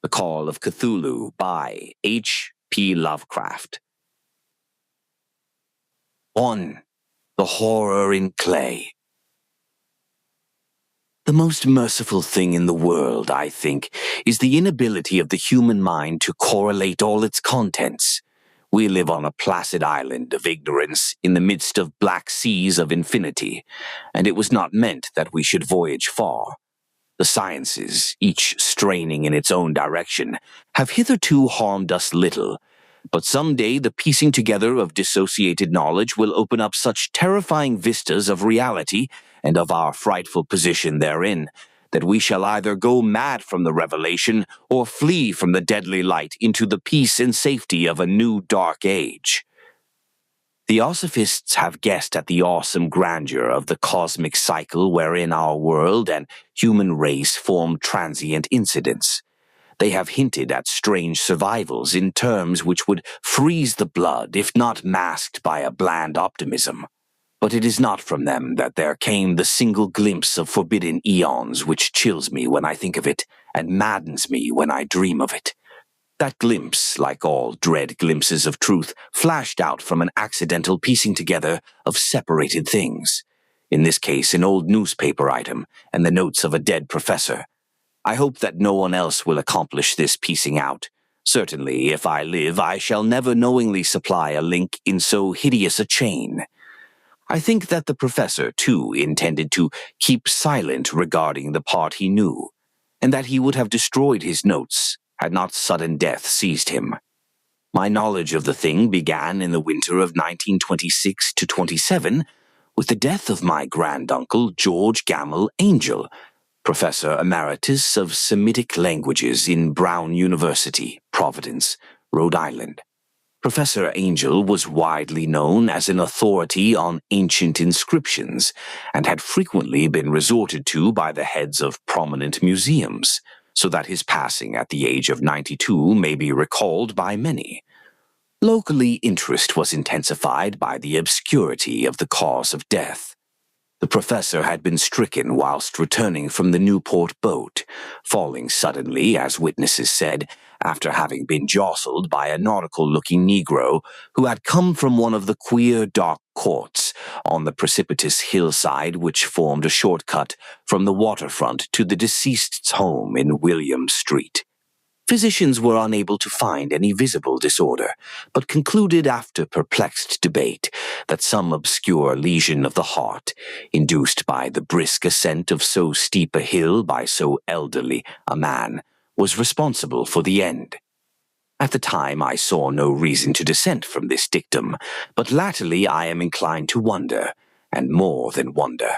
The Call of Cthulhu by H.P. Lovecraft. 1. The Horror in Clay. The most merciful thing in the world, I think, is the inability of the human mind to correlate all its contents. We live on a placid island of ignorance in the midst of black seas of infinity, and it was not meant that we should voyage far. The sciences, each straining in its own direction, have hitherto harmed us little, but someday the piecing together of dissociated knowledge will open up such terrifying vistas of reality and of our frightful position therein, that we shall either go mad from the revelation or flee from the deadly light into the peace and safety of a new dark age. Theosophists have guessed at the awesome grandeur of the cosmic cycle wherein our world and human race form transient incidents. They have hinted at strange survivals in terms which would freeze the blood if not masked by a bland optimism. But it is not from them that there came the single glimpse of forbidden eons which chills me when I think of it and maddens me when I dream of it. That glimpse, like all dread glimpses of truth, flashed out from an accidental piecing together of separated things. In this case, an old newspaper item and the notes of a dead professor. I hope that no one else will accomplish this piecing out. Certainly, if I live, I shall never knowingly supply a link in so hideous a chain. I think that the professor, too, intended to keep silent regarding the part he knew, and that he would have destroyed his notes had not sudden death seized him. My knowledge of the thing began in the winter of 1926 to 27 with the death of my granduncle, George Gamble Angel, Professor Emeritus of Semitic Languages in Brown University, Providence, Rhode Island. Professor Angel was widely known as an authority on ancient inscriptions and had frequently been resorted to by the heads of prominent museums, so that his passing at the age of 92 may be recalled by many. Locally, interest was intensified by the obscurity of the cause of death. The professor had been stricken whilst returning from the Newport boat, falling suddenly, as witnesses said, after having been jostled by a nautical-looking Negro who had come from one of the queer dark courts on the precipitous hillside which formed a shortcut from the waterfront to the deceased's home in William Street. Physicians were unable to find any visible disorder, but concluded after perplexed debate that some obscure lesion of the heart, induced by the brisk ascent of so steep a hill by so elderly a man, was responsible for the end. At the time I saw no reason to dissent from this dictum, but latterly I am inclined to wonder, and more than wonder.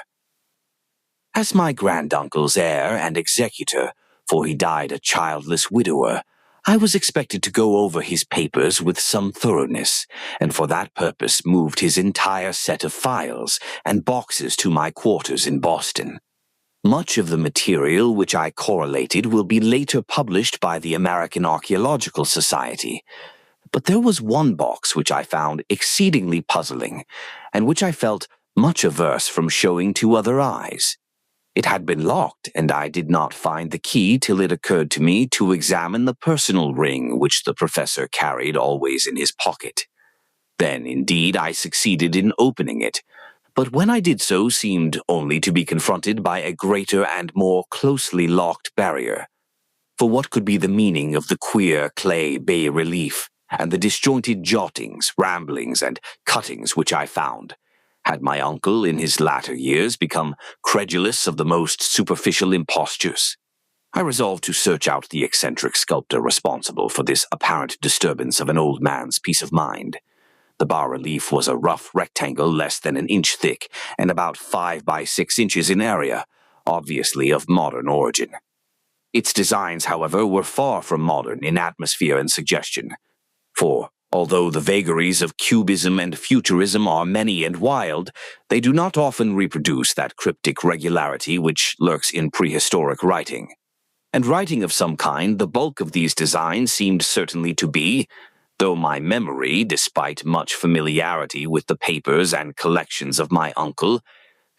As my granduncle's heir and executor, for he died a childless widower, I was expected to go over his papers with some thoroughness, and for that purpose moved his entire set of files and boxes to my quarters in Boston. Much of the material which I correlated will be later published by the American Archaeological Society, but there was one box which I found exceedingly puzzling, and which I felt much averse from showing to other eyes. It had been locked, and I did not find the key till it occurred to me to examine the personal ring which the professor carried always in his pocket. Then, indeed, I succeeded in opening it, but when I did so seemed only to be confronted by a greater and more closely locked barrier. For what could be the meaning of the queer clay bas-relief and the disjointed jottings, ramblings, and cuttings which I found? Had my uncle, in his latter years, become credulous of the most superficial impostures? I resolved to search out the eccentric sculptor responsible for this apparent disturbance of an old man's peace of mind. The bas-relief was a rough rectangle less than an inch thick and about 5 by 6 inches in area, obviously of modern origin. Its designs, however, were far from modern in atmosphere and suggestion, for although the vagaries of cubism and futurism are many and wild, they do not often reproduce that cryptic regularity which lurks in prehistoric writing. And writing of some kind, the bulk of these designs seemed certainly to be, though my memory, despite much familiarity with the papers and collections of my uncle,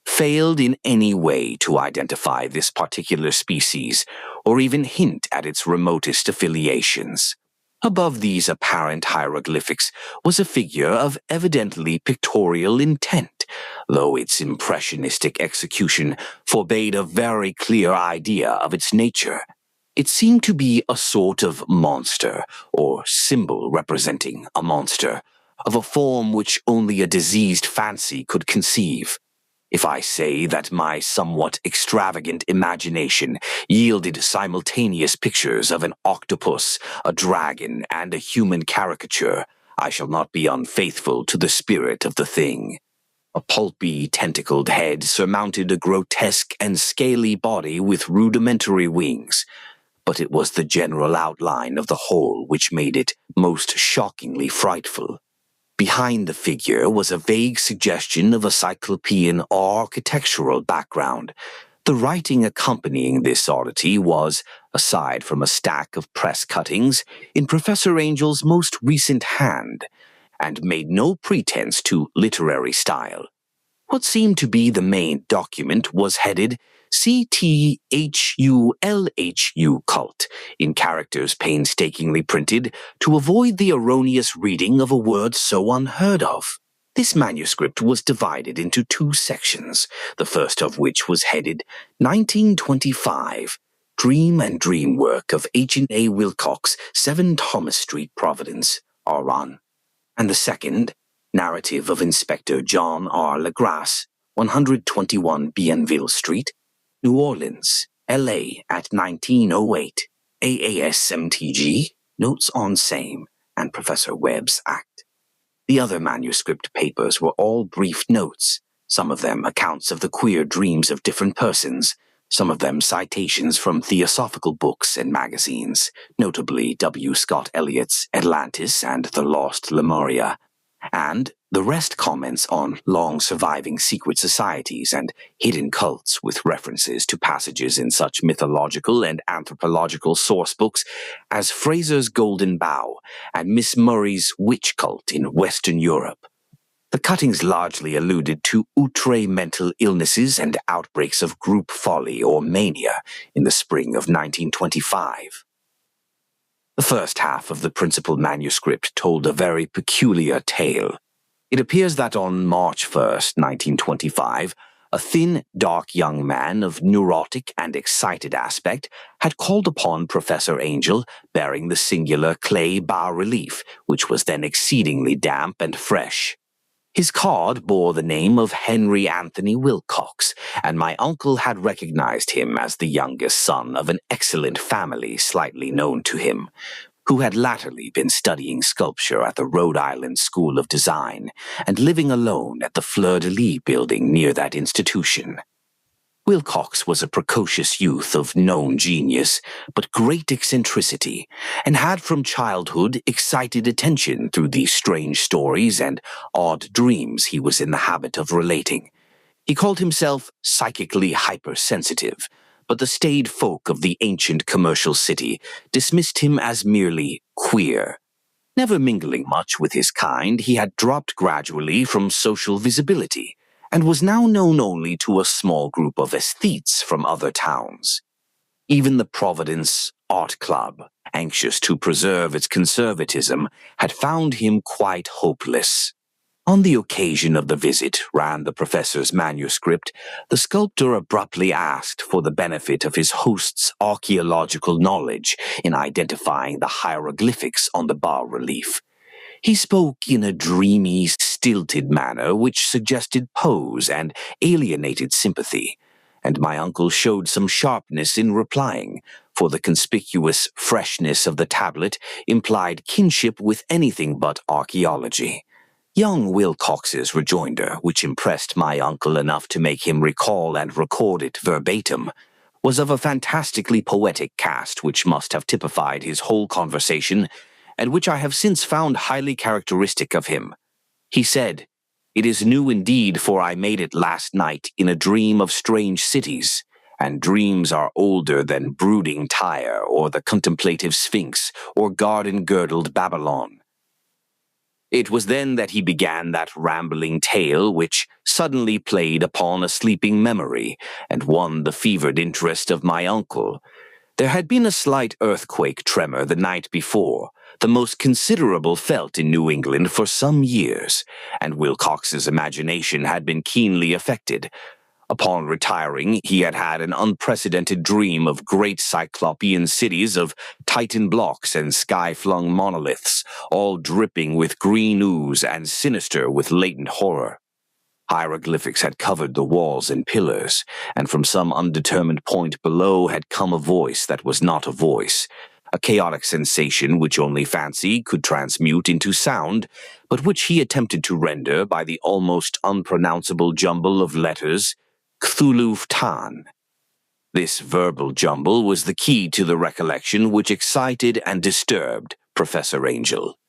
failed in any way to identify this particular species or even hint at its remotest affiliations. Above these apparent hieroglyphics was a figure of evidently pictorial intent, though its impressionistic execution forbade a very clear idea of its nature. It seemed to be a sort of monster, or symbol representing a monster, of a form which only a diseased fancy could conceive. If I say that my somewhat extravagant imagination yielded simultaneous pictures of an octopus, a dragon, and a human caricature, I shall not be unfaithful to the spirit of the thing. A pulpy, tentacled head surmounted a grotesque and scaly body with rudimentary wings, but it was the general outline of the whole which made it most shockingly frightful. Behind the figure was a vague suggestion of a cyclopean or architectural background. The writing accompanying this oddity was, aside from a stack of press cuttings, in Professor Angel's most recent hand, and made no pretense to literary style. What seemed to be the main document was headed CTHULHU Cult, in characters painstakingly printed to avoid the erroneous reading of a word so unheard of. This manuscript was divided into two sections, the first of which was headed 1925, Dream and Dream Work of H&A Wilcox, 7 Thomas Street, Providence, R1, and the second, Narrative of Inspector John R. Legrasse, 121 Bienville Street, New Orleans, L.A. at 1908, AASMTG, Notes on Same, and Professor Webb's Act. The other manuscript papers were all brief notes, some of them accounts of the queer dreams of different persons, some of them citations from theosophical books and magazines, notably W. Scott Eliot's Atlantis and The Lost Lemuria, and the rest comments on long-surviving secret societies and hidden cults with references to passages in such mythological and anthropological sourcebooks as Fraser's Golden Bough and Miss Murray's Witch Cult in Western Europe. The cuttings largely alluded to outre mental illnesses and outbreaks of group folly or mania in the spring of 1925. The first half of the principal manuscript told a very peculiar tale. It appears that on March 1st, 1925, a thin, dark young man of neurotic and excited aspect had called upon Professor Angel bearing the singular clay bas-relief, which was then exceedingly damp and fresh. His card bore the name of Henry Anthony Wilcox, and my uncle had recognized him as the youngest son of an excellent family slightly known to him, who had latterly been studying sculpture at the Rhode Island School of Design and living alone at the Fleur-de-Lis building near that institution. Wilcox was a precocious youth of known genius, but great eccentricity, and had from childhood excited attention through the strange stories and odd dreams he was in the habit of relating. He called himself psychically hypersensitive, but the staid folk of the ancient commercial city dismissed him as merely queer. Never mingling much with his kind, he had dropped gradually from social visibility, and was now known only to a small group of aesthetes from other towns. Even the Providence Art Club, anxious to preserve its conservatism, had found him quite hopeless. On the occasion of the visit, ran the professor's manuscript, the sculptor abruptly asked for the benefit of his host's archaeological knowledge in identifying the hieroglyphics on the bas-relief. He spoke in a dreamy, stilted manner which suggested pose and alienated sympathy, and my uncle showed some sharpness in replying, for the conspicuous freshness of the tablet implied kinship with anything but archaeology. Young Wilcox's rejoinder, which impressed my uncle enough to make him recall and record it verbatim, was of a fantastically poetic cast which must have typified his whole conversation, and which I have since found highly characteristic of him. He said, "It is new indeed, for I made it last night in a dream of strange cities, and dreams are older than brooding Tyre or the contemplative Sphinx or garden-girdled Babylon." It was then that he began that rambling tale which suddenly played upon a sleeping memory and won the fevered interest of my uncle. There had been a slight earthquake tremor the night before, the most considerable felt in New England for some years, and Wilcox's imagination had been keenly affected. Upon retiring, he had had an unprecedented dream of great cyclopean cities of Titan blocks and sky-flung monoliths, all dripping with green ooze and sinister with latent horror. Hieroglyphics had covered the walls and pillars, and from some undetermined point below had come a voice that was not a voice, a chaotic sensation which only fancy could transmute into sound, but which he attempted to render by the almost unpronounceable jumble of letters Cthulhu. This verbal jumble was the key to the recollection which excited and disturbed Professor Angel.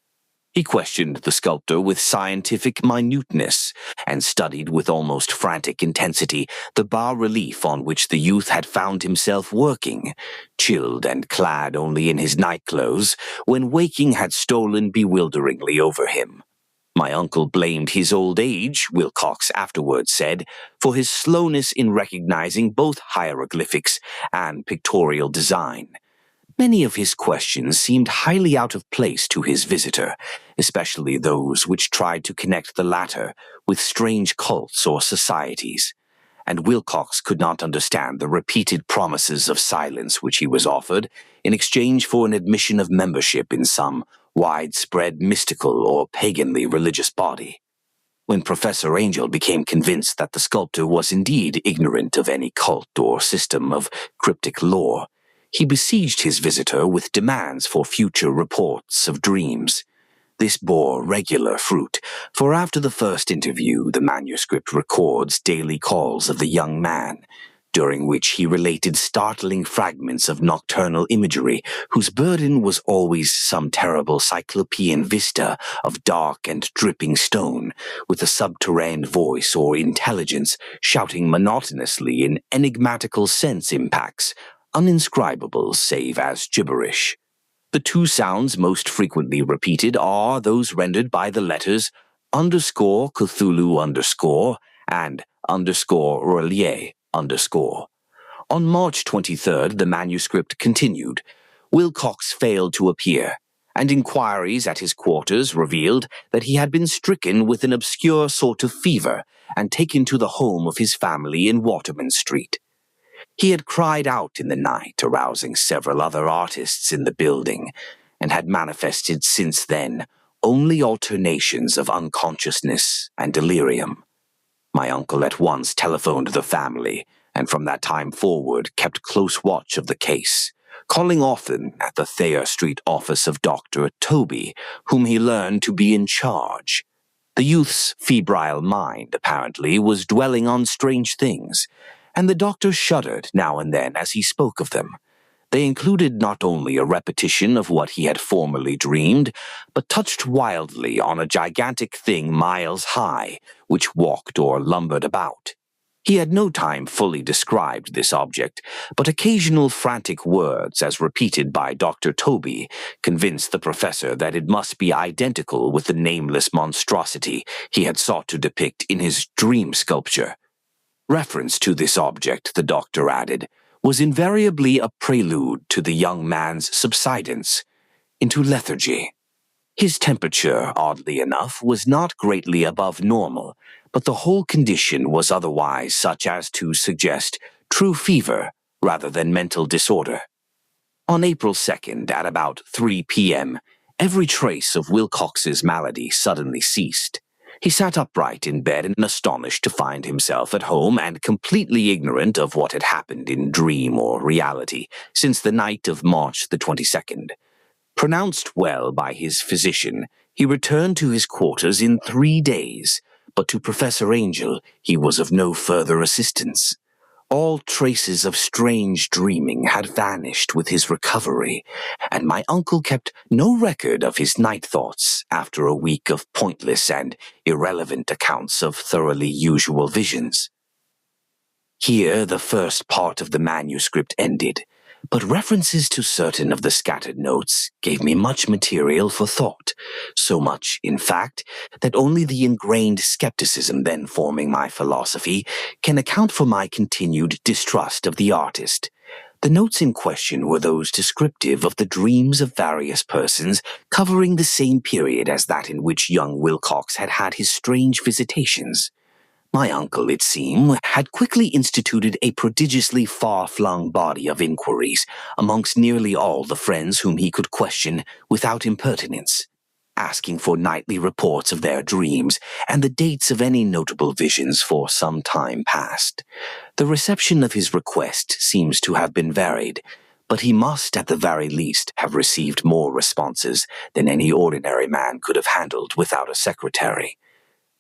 He questioned the sculptor with scientific minuteness, and studied with almost frantic intensity the bas-relief on which the youth had found himself working, chilled and clad only in his nightclothes, when waking had stolen bewilderingly over him. My uncle blamed his old age, Wilcox afterwards said, for his slowness in recognizing both hieroglyphics and pictorial design. Many of his questions seemed highly out of place to his visitor, especially those which tried to connect the latter with strange cults or societies, and Wilcox could not understand the repeated promises of silence which he was offered in exchange for an admission of membership in some widespread mystical or paganly religious body. When Professor Angel became convinced that the sculptor was indeed ignorant of any cult or system of cryptic lore, he besieged his visitor with demands for future reports of dreams. This bore regular fruit, for after the first interview the manuscript records daily calls of the young man, during which he related startling fragments of nocturnal imagery whose burden was always some terrible cyclopean vista of dark and dripping stone, with a subterranean voice or intelligence shouting monotonously in enigmatical sense impacts, uninscribable save as gibberish. The two sounds most frequently repeated are those rendered by the letters _Cthulhu_ and _Relier_. On March 23rd, the manuscript continued. Wilcox failed to appear, and inquiries at his quarters revealed that he had been stricken with an obscure sort of fever and taken to the home of his family in Waterman Street. He had cried out in the night, arousing several other artists in the building, and had manifested since then only alternations of unconsciousness and delirium. My uncle at once telephoned the family, and from that time forward kept close watch of the case, calling often at the Thayer Street office of Dr. Toby, whom he learned to be in charge. The youth's febrile mind, apparently, was dwelling on strange things, and the doctor shuddered now and then as he spoke of them. They included not only a repetition of what he had formerly dreamed, but touched wildly on a gigantic thing miles high, which walked or lumbered about. He had no time fully described this object, but occasional frantic words, as repeated by Dr. Toby, convinced the professor that it must be identical with the nameless monstrosity he had sought to depict in his dream sculpture. Reference to this object, the doctor added, was invariably a prelude to the young man's subsidence into lethargy. His temperature, oddly enough, was not greatly above normal, but the whole condition was otherwise such as to suggest true fever rather than mental disorder. On April 2nd, at about 3 p.m., every trace of Wilcox's malady suddenly ceased. He sat upright in bed and astonished to find himself at home and completely ignorant of what had happened in dream or reality since the night of March the 22nd. Pronounced well by his physician, he returned to his quarters in 3 days, but to Professor Angel he was of no further assistance. All traces of strange dreaming had vanished with his recovery, and my uncle kept no record of his night thoughts after a week of pointless and irrelevant accounts of thoroughly usual visions. Here the first part of the manuscript ended, but references to certain of the scattered notes gave me much material for thought, so much, in fact, that only the ingrained skepticism then forming my philosophy can account for my continued distrust of the artist. The notes in question were those descriptive of the dreams of various persons covering the same period as that in which young Wilcox had had his strange visitations. My uncle, it seemed, had quickly instituted a prodigiously far-flung body of inquiries amongst nearly all the friends whom he could question without impertinence, asking for nightly reports of their dreams and the dates of any notable visions for some time past. The reception of his request seems to have been varied, but he must at the very least have received more responses than any ordinary man could have handled without a secretary.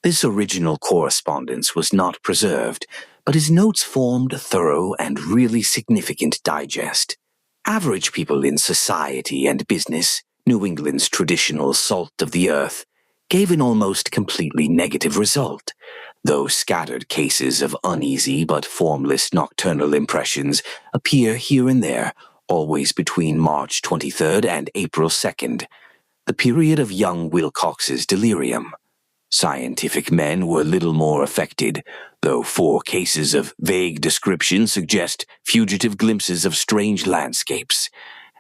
This original correspondence was not preserved, but his notes formed a thorough and really significant digest. Average people in society and business, New England's traditional salt of the earth, gave an almost completely negative result, though scattered cases of uneasy but formless nocturnal impressions appear here and there, always between March 23rd and April 2nd, the period of young Wilcox's delirium. Scientific men were little more affected, though 4 cases of vague description suggest fugitive glimpses of strange landscapes,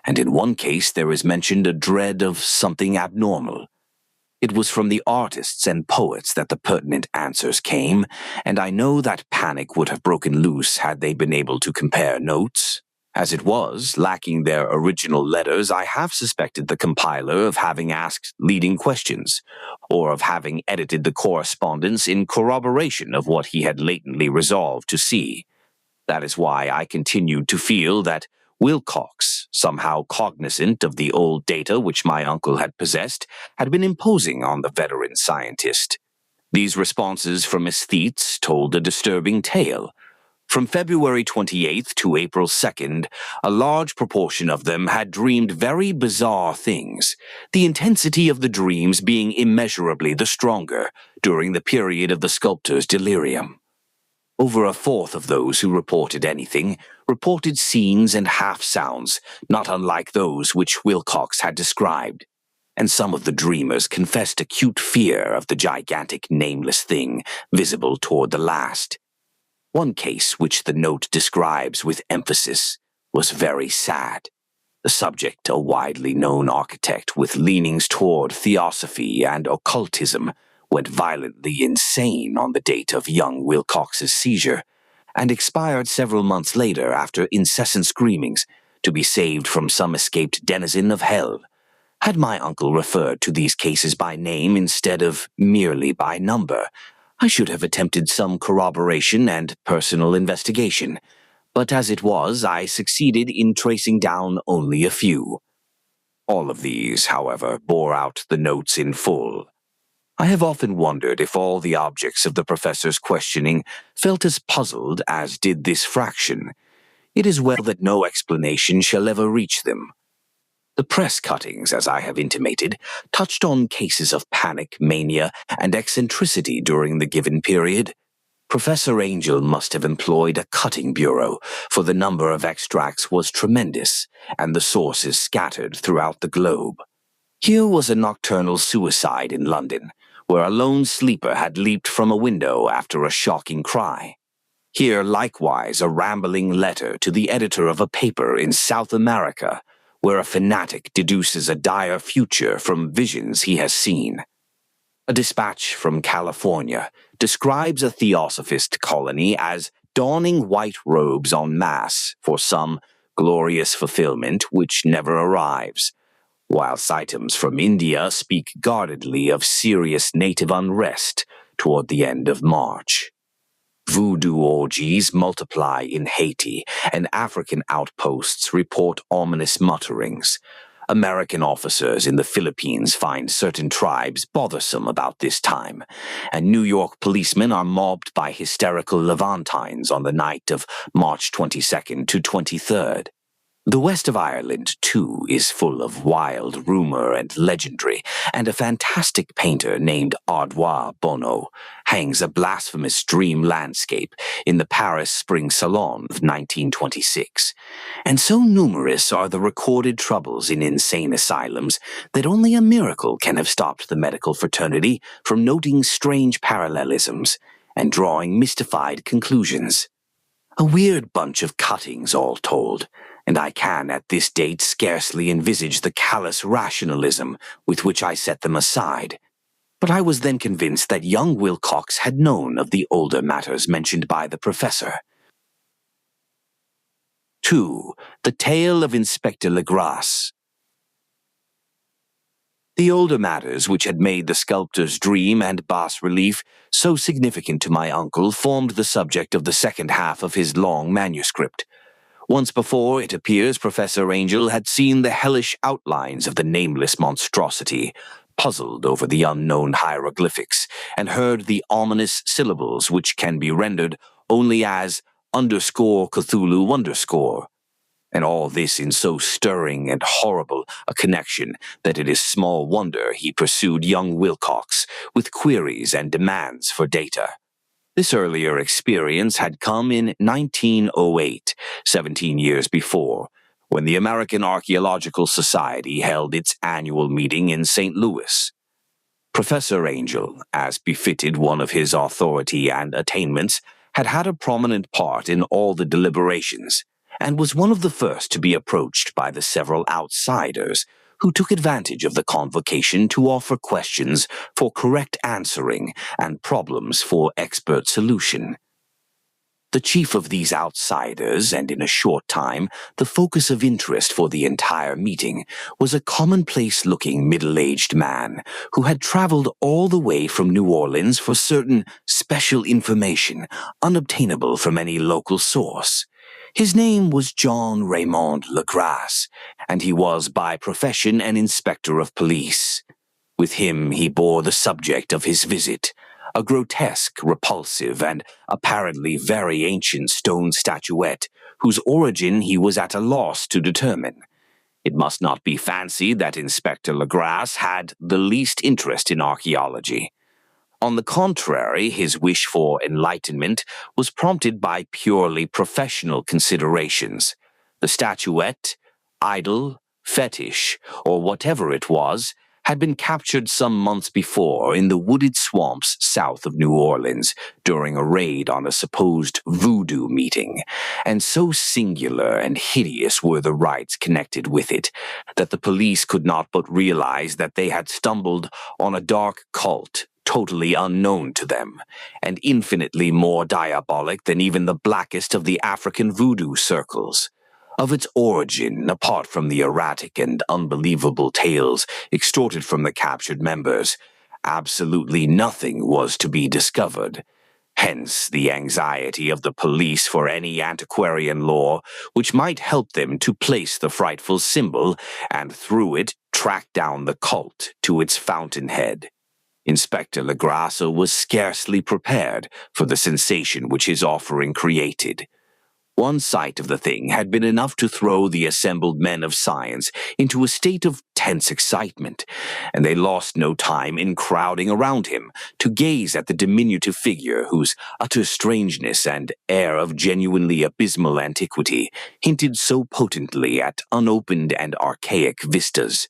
and in one case there is mentioned a dread of something abnormal. It was from the artists and poets that the pertinent answers came, and I know that panic would have broken loose had they been able to compare notes. As it was, lacking their original letters, I have suspected the compiler of having asked leading questions, or of having edited the correspondence in corroboration of what he had latently resolved to see. That is why I continued to feel that Wilcox, somehow cognizant of the old data which my uncle had possessed, had been imposing on the veteran scientist. These responses from aesthetes told a disturbing tale. From February 28th to April 2nd, a large proportion of them had dreamed very bizarre things, the intensity of the dreams being immeasurably the stronger during the period of the sculptor's delirium. Over a fourth of those who reported anything reported scenes and half-sounds not unlike those which Wilcox had described, and some of the dreamers confessed acute fear of the gigantic nameless thing visible toward the last. One case, which the note describes with emphasis, was very sad. The subject, a widely known architect with leanings toward theosophy and occultism, went violently insane on the date of young Wilcox's seizure, and expired several months later after incessant screamings to be saved from some escaped denizen of hell. Had my uncle referred to these cases by name instead of merely by number, I should have attempted some corroboration and personal investigation, but as it was, I succeeded in tracing down only a few. All of these, however, bore out the notes in full. I have often wondered if all the objects of the professor's questioning felt as puzzled as did this fraction. It is well that no explanation shall ever reach them. The press cuttings, as I have intimated, touched on cases of panic, mania, and eccentricity during the given period. Professor Angel must have employed a cutting bureau, for the number of extracts was tremendous, and the sources scattered throughout the globe. Here was a nocturnal suicide in London, where a lone sleeper had leaped from a window after a shocking cry. Here, likewise, a rambling letter to the editor of a paper in South America, where a fanatic deduces a dire future from visions he has seen. A dispatch from California describes a theosophist colony as donning white robes en masse for some glorious fulfillment which never arrives, whilst items from India speak guardedly of serious native unrest toward the end of March. Voodoo orgies multiply in Haiti, and African outposts report ominous mutterings. American officers in the Philippines find certain tribes bothersome about this time, and New York policemen are mobbed by hysterical Levantines on the night of March 22nd to 23rd. The west of Ireland, too, is full of wild rumor and legendary, and a fantastic painter named Ardois Bonneau hangs a blasphemous dream landscape in the Paris Spring Salon of 1926. And so numerous are the recorded troubles in insane asylums that only a miracle can have stopped the medical fraternity from noting strange parallelisms and drawing mystified conclusions. A weird bunch of cuttings, all told, and I can at this date scarcely envisage the callous rationalism with which I set them aside. But I was then convinced that young Wilcox had known of the older matters mentioned by the professor. 2. The Tale of Inspector Legras. The older matters which had made the sculptor's dream and bas-relief so significant to my uncle formed the subject of the second half of his long manuscript. Once before, it appears Professor Angel had seen the hellish outlines of the nameless monstrosity, puzzled over the unknown hieroglyphics, and heard the ominous syllables which can be rendered only as _Cthulhu_. And all this in so stirring and horrible a connection that it is small wonder he pursued young Wilcox with queries and demands for data. This earlier experience had come in 1908, 17 years before, when the American Archaeological Society held its annual meeting in St. Louis. Professor Angel, as befitted one of his authority and attainments, had had a prominent part in all the deliberations, and was one of the first to be approached by the several outsiders who took advantage of the convocation to offer questions for correct answering and problems for expert solution. The chief of these outsiders, and in a short time the focus of interest for the entire meeting, was a commonplace-looking middle-aged man who had traveled all the way from New Orleans for certain special information unobtainable from any local source. His name was John Raymond Legras, and he was by profession an inspector of police. With him he bore the subject of his visit, a grotesque, repulsive, and apparently very ancient stone statuette, whose origin he was at a loss to determine. It must not be fancied that Inspector Legras had the least interest in archaeology. On the contrary, his wish for enlightenment was prompted by purely professional considerations. The statuette, idol, fetish, or whatever it was, had been captured some months before in the wooded swamps south of New Orleans during a raid on a supposed voodoo meeting, and so singular and hideous were the rites connected with it that the police could not but realize that they had stumbled on a dark cult totally unknown to them, and infinitely more diabolic than even the blackest of the African voodoo circles. Of its origin, apart from the erratic and unbelievable tales extorted from the captured members, absolutely nothing was to be discovered. Hence the anxiety of the police for any antiquarian lore which might help them to place the frightful symbol and through it track down the cult to its fountainhead. Inspector Legras was scarcely prepared for the sensation which his offering created. One sight of the thing had been enough to throw the assembled men of science into a state of tense excitement, and they lost no time in crowding around him to gaze at the diminutive figure whose utter strangeness and air of genuinely abysmal antiquity hinted so potently at unopened and archaic vistas.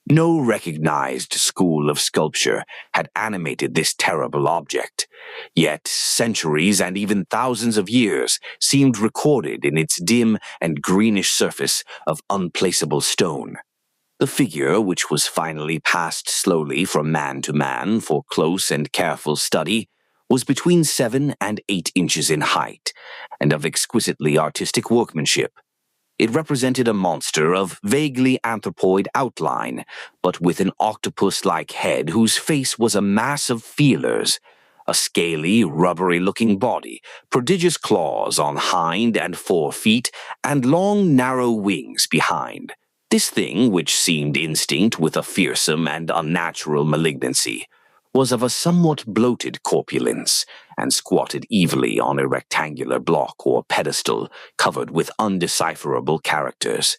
No recognized school of sculpture had animated this terrible object, yet centuries and even thousands of years seemed recorded in its dim and greenish surface of unplaceable stone. The figure, which was finally passed slowly from man to man for close and careful study, was between 7 and 8 inches in height, and of exquisitely artistic workmanship. It represented a monster of vaguely anthropoid outline, but with an octopus-like head whose face was a mass of feelers, a scaly, rubbery-looking body, prodigious claws on hind and fore feet, and long, narrow wings behind. This thing, which seemed instinct with a fearsome and unnatural malignancy, was of a somewhat bloated corpulence, and squatted evilly on a rectangular block or pedestal covered with undecipherable characters.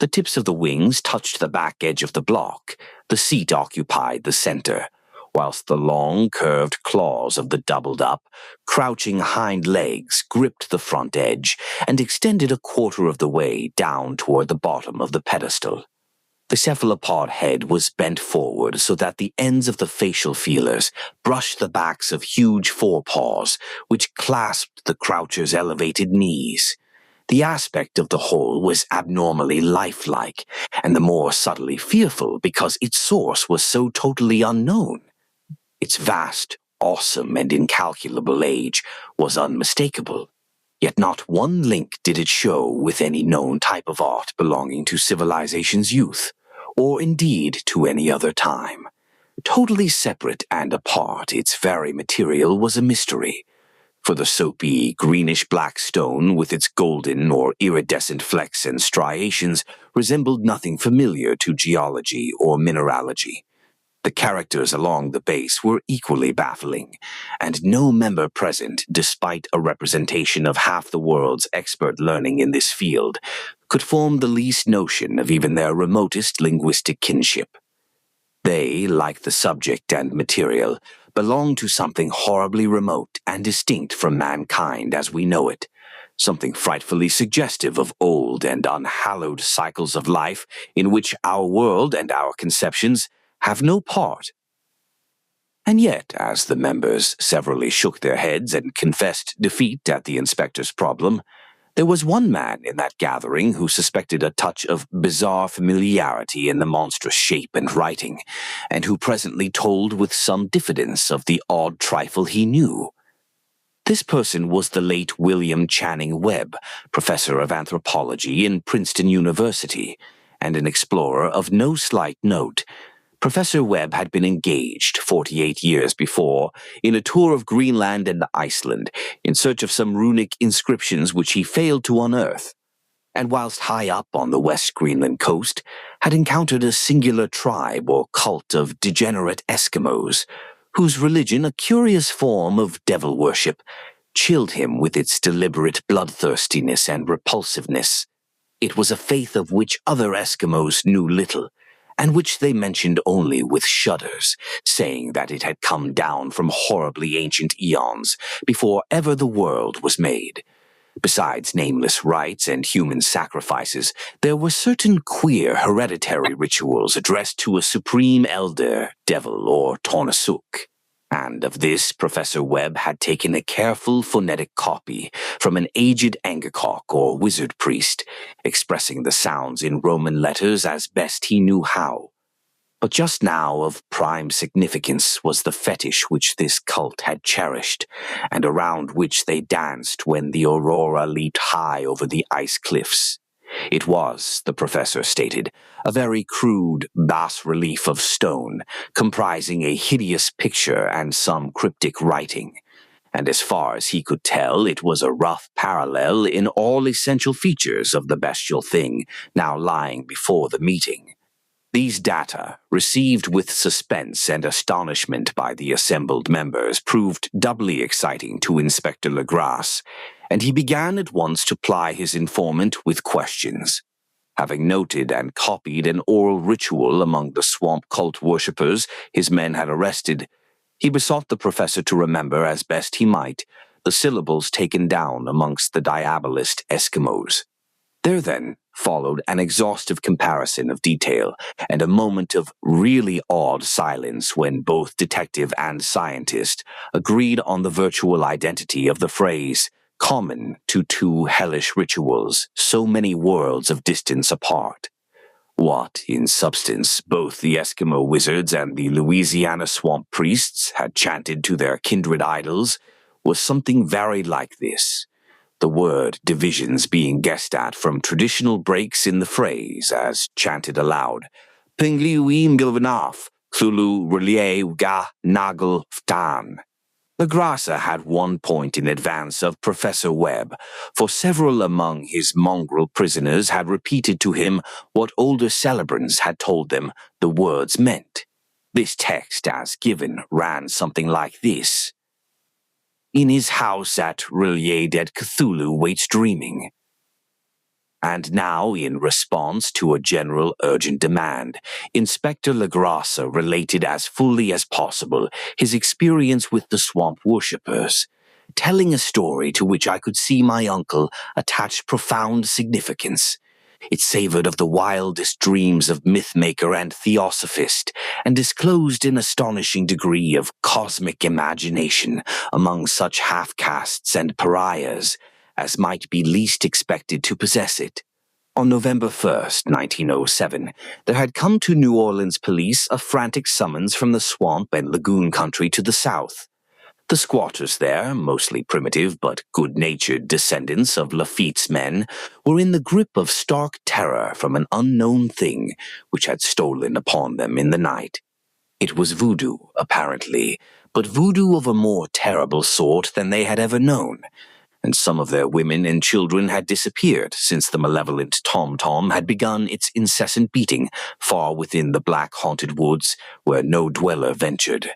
The tips of the wings touched the back edge of the block. The seat occupied the center, whilst the long, curved claws of the doubled-up, crouching hind legs gripped the front edge and extended a quarter of the way down toward the bottom of the pedestal. The cephalopod head was bent forward so that the ends of the facial feelers brushed the backs of huge forepaws, which clasped the croucher's elevated knees. The aspect of the whole was abnormally lifelike, and the more subtly fearful because its source was so totally unknown. Its vast, awesome, and incalculable age was unmistakable, yet not one link did it show with any known type of art belonging to civilization's youth, or indeed to any other time. Totally separate and apart, its very material was a mystery, for the soapy, greenish-black stone with its golden or iridescent flecks and striations resembled nothing familiar to geology or mineralogy. The characters along the base were equally baffling, and no member present, despite a representation of half the world's expert learning in this field, could form the least notion of even their remotest linguistic kinship. They, like the subject and material, belong to something horribly remote and distinct from mankind as we know it, something frightfully suggestive of old and unhallowed cycles of life in which our world and our conceptions have no part. And yet, as the members severally shook their heads and confessed defeat at the inspector's problem, there was one man in that gathering who suspected a touch of bizarre familiarity in the monstrous shape and writing, and who presently told with some diffidence of the odd trifle he knew. This person was the late William Channing Webb, professor of anthropology in Princeton University, and an explorer of no slight note. Professor Webb had been engaged 48 years before in a tour of Greenland and Iceland in search of some runic inscriptions which he failed to unearth, and whilst high up on the West Greenland coast had encountered a singular tribe or cult of degenerate Eskimos, whose religion, a curious form of devil worship, chilled him with its deliberate bloodthirstiness and repulsiveness. It was a faith of which other Eskimos knew little, and which they mentioned only with shudders, saying that it had come down from horribly ancient eons, before ever the world was made. Besides nameless rites and human sacrifices, there were certain queer hereditary rituals addressed to a supreme elder, devil, or Tornasuk. And of this Professor Webb had taken a careful phonetic copy from an aged Angakok or wizard priest, expressing the sounds in Roman letters as best he knew how. But just now of prime significance was the fetish which this cult had cherished, and around which they danced when the aurora leaped high over the ice cliffs. It was, the professor stated, a very crude bas-relief of stone, comprising a hideous picture and some cryptic writing, and as far as he could tell, it was a rough parallel in all essential features of the bestial thing now lying before the meeting. These data, received with suspense and astonishment by the assembled members, proved doubly exciting to Inspector Legrasse, and he began at once to ply his informant with questions. Having noted and copied an oral ritual among the swamp cult worshippers his men had arrested, he besought the professor to remember as best he might the syllables taken down amongst the diabolist Eskimos. There then followed an exhaustive comparison of detail and a moment of really awed silence when both detective and scientist agreed on the virtual identity of the phrase, common to two hellish rituals so many worlds of distance apart. What, in substance, both the Eskimo wizards and the Louisiana swamp priests had chanted to their kindred idols was something very like this, the word divisions being guessed at from traditional breaks in the phrase, as chanted aloud, Pingliuim Bilvanaf, Cthulhu Relie Ga Nagel Ftan. Legrasse had 1 point in advance of Professor Webb, for several among his mongrel prisoners had repeated to him what older celebrants had told them the words meant. This text, as given, ran something like this. In his house at Narrated Cthulhu waits dreaming. And now, in response to a general urgent demand, Inspector Legrasse related as fully as possible his experience with the swamp worshippers, telling a story to which I could see my uncle attach profound significance. It savored of the wildest dreams of mythmaker and theosophist, and disclosed an astonishing degree of cosmic imagination among such half-castes and pariahs, as might be least expected to possess it. On November 1st, 1907, there had come to New Orleans police a frantic summons from the swamp and lagoon country to the south. The squatters there, mostly primitive but good-natured descendants of Lafitte's men, were in the grip of stark terror from an unknown thing which had stolen upon them in the night. It was voodoo, apparently, but voodoo of a more terrible sort than they had ever known, and some of their women and children had disappeared since the malevolent tom-tom had begun its incessant beating far within the black-haunted woods where no dweller ventured.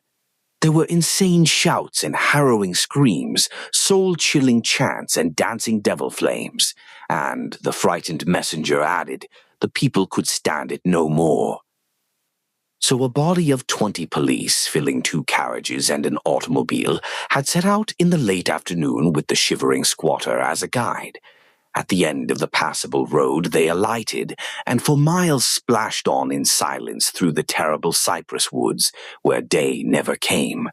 There were insane shouts and harrowing screams, soul-chilling chants and dancing devil flames, and, the frightened messenger added, the people could stand it no more. So a body of 20 police, filling 2 carriages and an automobile, had set out in the late afternoon with the shivering squatter as a guide. At the end of the passable road they alighted, and for miles splashed on in silence through the terrible cypress woods, where day never came.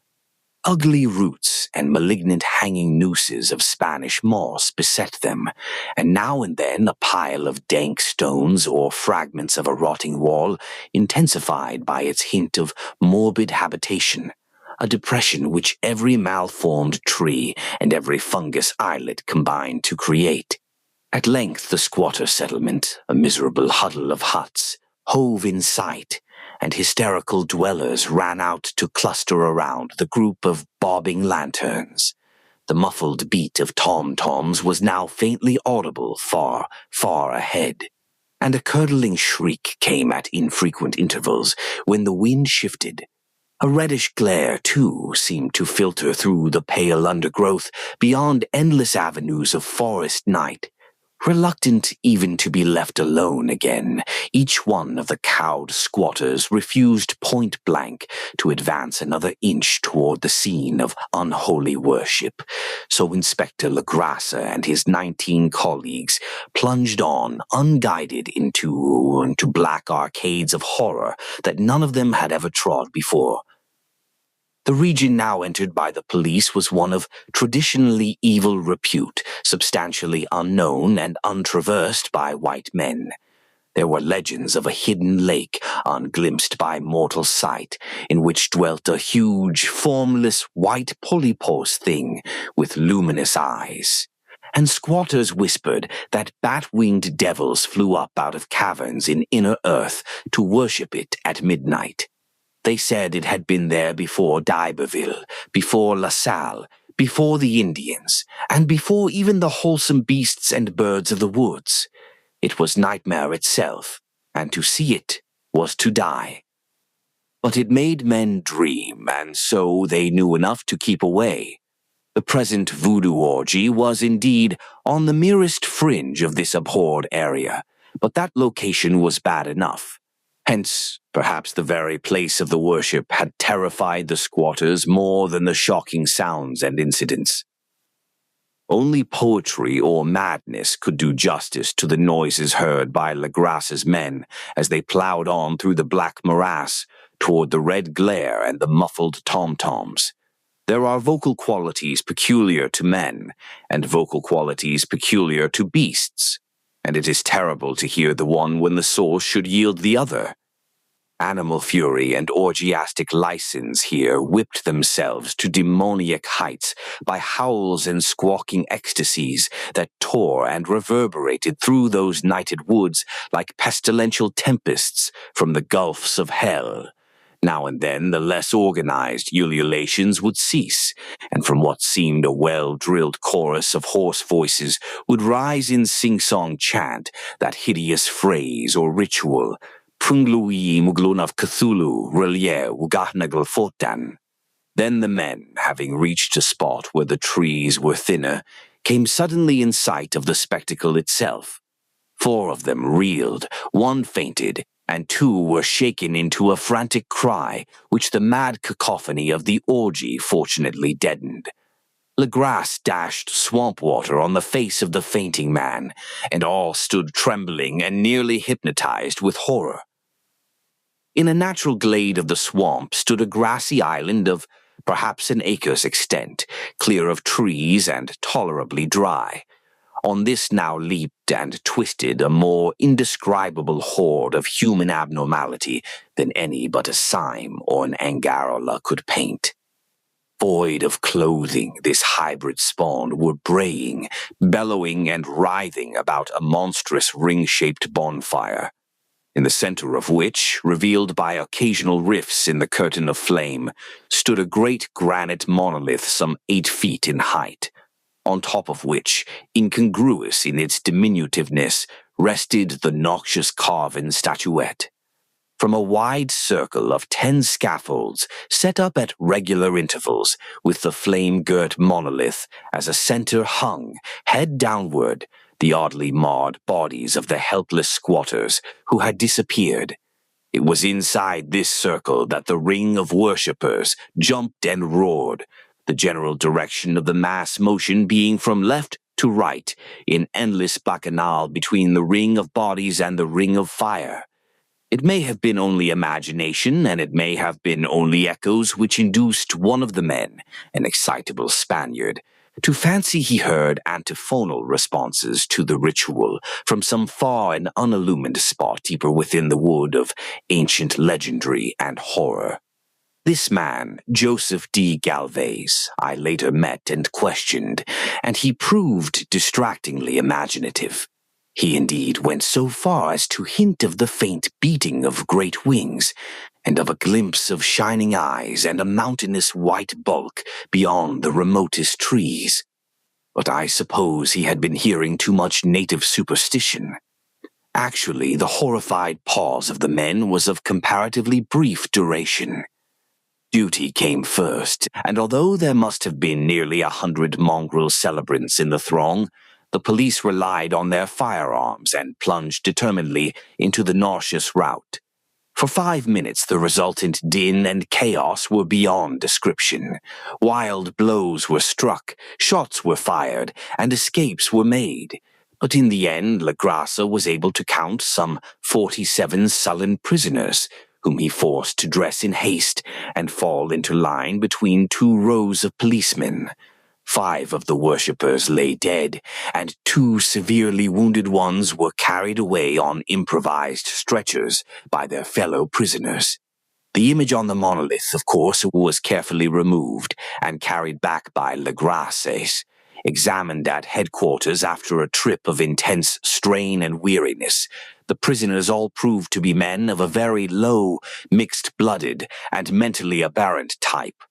Ugly roots and malignant hanging nooses of Spanish moss beset them, and now and then a pile of dank stones or fragments of a rotting wall, intensified by its hint of morbid habitation, a depression which every malformed tree and every fungus islet combined to create. At length the squatter settlement, a miserable huddle of huts, hove in sight, and hysterical dwellers ran out to cluster around the group of bobbing lanterns. The muffled beat of tom-toms was now faintly audible far, far ahead, and a curdling shriek came at infrequent intervals when the wind shifted. A reddish glare, too, seemed to filter through the pale undergrowth beyond endless avenues of forest night. Reluctant even to be left alone again, each one of the cowed squatters refused point-blank to advance another inch toward the scene of unholy worship, so Inspector Legrasse and his 19 colleagues plunged on, unguided, into black arcades of horror that none of them had ever trod before. The region now entered by the police was one of traditionally evil repute, substantially unknown and untraversed by white men. There were legends of a hidden lake, unglimpsed by mortal sight, in which dwelt a huge, formless, white polypose thing with luminous eyes. And squatters whispered that bat-winged devils flew up out of caverns in inner earth to worship it at midnight. They said it had been there before d'Iberville, before La Salle, before the Indians, and before even the wholesome beasts and birds of the woods. It was nightmare itself, and to see it was to die. But it made men dream, and so they knew enough to keep away. The present voodoo orgy was indeed on the merest fringe of this abhorred area, but that location was bad enough. Hence, perhaps the very place of the worship had terrified the squatters more than the shocking sounds and incidents. Only poetry or madness could do justice to the noises heard by Legrasse's men as they plowed on through the black morass toward the red glare and the muffled tom-toms. There are vocal qualities peculiar to men, and vocal qualities peculiar to beasts, and it is terrible to hear the one when the soul should yield the other. Animal fury and orgiastic license here whipped themselves to demoniac heights by howls and squawking ecstasies that tore and reverberated through those nighted woods like pestilential tempests from the gulfs of hell. Now and then the less organized ululations would cease, and from what seemed a well-drilled chorus of hoarse voices would rise in sing-song chant that hideous phrase or ritual, Prunglui Muglun Cthulhu, Relier, Wugahnagl Fotan. Then the men, having reached a spot where the trees were thinner, came suddenly in sight of the spectacle itself. 4 of them reeled, 1 fainted, and 2 were shaken into a frantic cry, which the mad cacophony of the orgy fortunately deadened. Legrasse dashed swamp water on the face of the fainting man, and all stood trembling and nearly hypnotized with horror. In a natural glade of the swamp stood a grassy island of perhaps an acre's extent, clear of trees and tolerably dry. On this now leaped and twisted a more indescribable horde of human abnormality than any but a Syme or an Angarola could paint. Void of clothing, this hybrid spawn were braying, bellowing, and writhing about a monstrous ring-shaped bonfire, in the center of which, revealed by occasional rifts in the curtain of flame, stood a great granite monolith some 8 feet in height, on top of which, incongruous in its diminutiveness, rested the noxious carven statuette. From a wide circle of 10 scaffolds set up at regular intervals, with the flame-girt monolith as a center hung, head downward, the oddly marred bodies of the helpless squatters who had disappeared. It was inside this circle that the ring of worshippers jumped and roared, the general direction of the mass motion being from left to right, in endless bacchanal between the ring of bodies and the ring of fire. It may have been only imagination, and it may have been only echoes which induced one of the men, an excitable Spaniard, to fancy he heard antiphonal responses to the ritual from some far and unillumined spot deeper within the wood of ancient legendary and horror. This man, Joseph D. Galvez, I later met and questioned, and he proved distractingly imaginative. He indeed went so far as to hint of the faint beating of great wings, and of a glimpse of shining eyes and a mountainous white bulk beyond the remotest trees. But I suppose he had been hearing too much native superstition. Actually, the horrified pause of the men was of comparatively brief duration. Duty came first, and although there must have been nearly 100 mongrel celebrants in the throng, the police relied on their firearms and plunged determinedly into the nauseous rout. For 5 minutes the resultant din and chaos were beyond description. Wild blows were struck, shots were fired, and escapes were made. But in the end, Legrasse was able to count some 47 sullen prisoners, whom he forced to dress in haste and fall into line between 2 rows of policemen. 5 of the worshippers lay dead, and 2 severely wounded ones were carried away on improvised stretchers by their fellow prisoners. The image on the monolith, of course, was carefully removed and carried back by Legrasse, examined at headquarters after a trip of intense strain and weariness. The prisoners all proved to be men of a very low, mixed-blooded, and mentally aberrant type.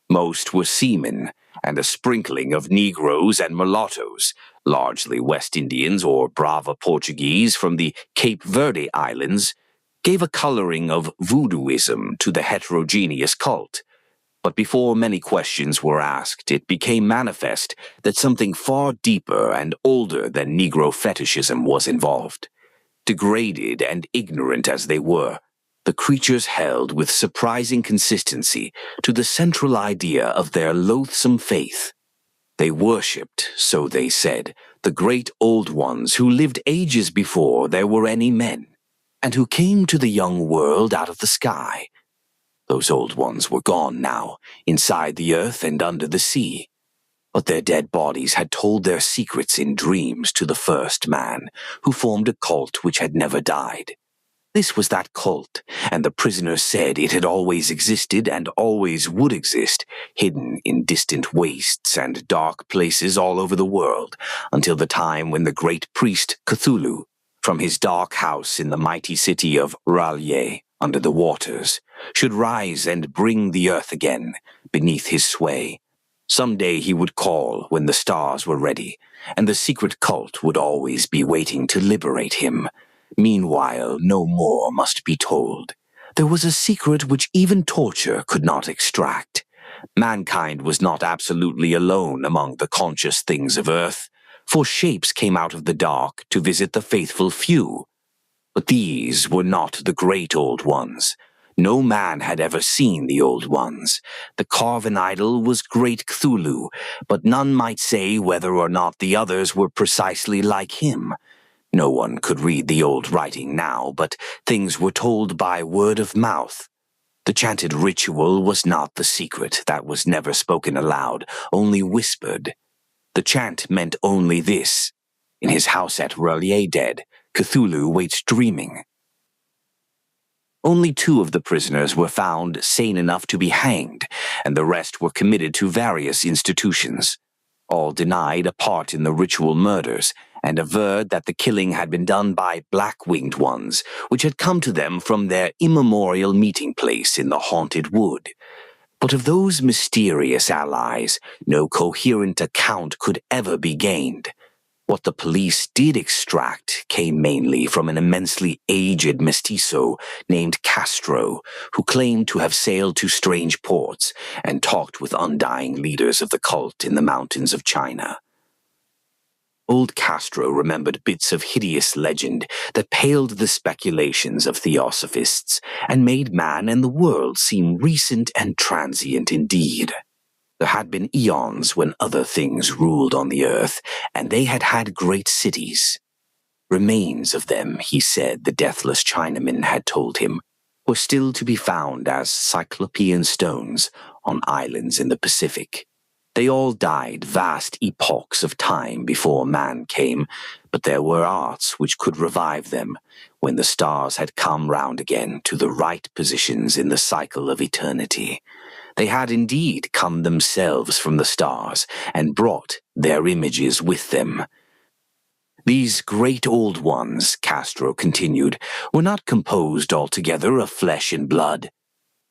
Most were seamen, and a sprinkling of Negroes and mulattoes, largely West Indians or Brava Portuguese from the Cape Verde Islands, gave a coloring of voodooism to the heterogeneous cult. But before many questions were asked, it became manifest that something far deeper and older than Negro fetishism was involved. Degraded and ignorant as they were, the creatures held with surprising consistency to the central idea of their loathsome faith. They worshipped, so they said, the great old ones who lived ages before there were any men, and who came to the young world out of the sky. Those old ones were gone now, inside the earth and under the sea. But their dead bodies had told their secrets in dreams to the first man, who formed a cult which had never died. This was that cult, and the prisoners said it had always existed and always would exist, hidden in distant wastes and dark places all over the world, until the time when the great priest Cthulhu, from his dark house in the mighty city of R'lyeh, under the waters, should rise and bring the earth again, beneath his sway. Some day he would call when the stars were ready, and the secret cult would always be waiting to liberate him. Meanwhile, no more must be told. There was a secret which even torture could not extract. Mankind was not absolutely alone among the conscious things of earth, for shapes came out of the dark to visit the faithful few. But these were not the great old ones. No man had ever seen the old ones. The carven idol was great Cthulhu, but none might say whether or not the others were precisely like him. No one could read the old writing now, but things were told by word of mouth. The chanted ritual was not the secret, that was never spoken aloud, only whispered. The chant meant only this: In his house at Narrated, Cthulhu waits dreaming. Only 2 of the prisoners were found sane enough to be hanged, and the rest were committed to various institutions. All denied a part in the ritual murders, and averred that the killing had been done by black-winged ones, which had come to them from their immemorial meeting place in the haunted wood. But of those mysterious allies, no coherent account could ever be gained. What the police did extract came mainly from an immensely aged mestizo named Castro, who claimed to have sailed to strange ports and talked with undying leaders of the cult in the mountains of China. Old Castro remembered bits of hideous legend that paled the speculations of theosophists and made man and the world seem recent and transient indeed. There had been eons when other things ruled on the earth, and they had had great cities. Remains of them, he said, the deathless Chinaman had told him, were still to be found as cyclopean stones on islands in the Pacific. They all died vast epochs of time before man came, but there were arts which could revive them when the stars had come round again to the right positions in the cycle of eternity. They had indeed come themselves from the stars and brought their images with them. These great old ones, Castro continued, were not composed altogether of flesh and blood.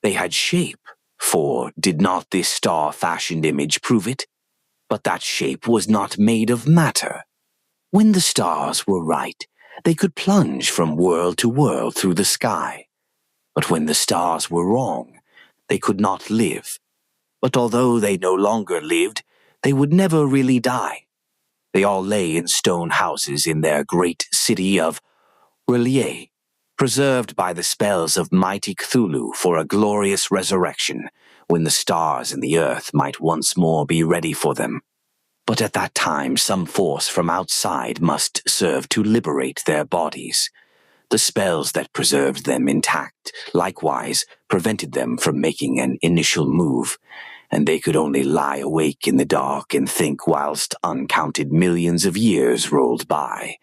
They had shape, for did not this star-fashioned image prove it? But that shape was not made of matter. When the stars were right, they could plunge from world to world through the sky. But when the stars were wrong, they could not live. But although they no longer lived, they would never really die. They all lay in stone houses in their great city of Narrated, preserved by the spells of mighty Cthulhu for a glorious resurrection, when the stars and the earth might once more be ready for them. But at that time some force from outside must serve to liberate their bodies. The spells that preserved them intact, likewise, prevented them from making an initial move, and they could only lie awake in the dark and think whilst uncounted millions of years rolled by.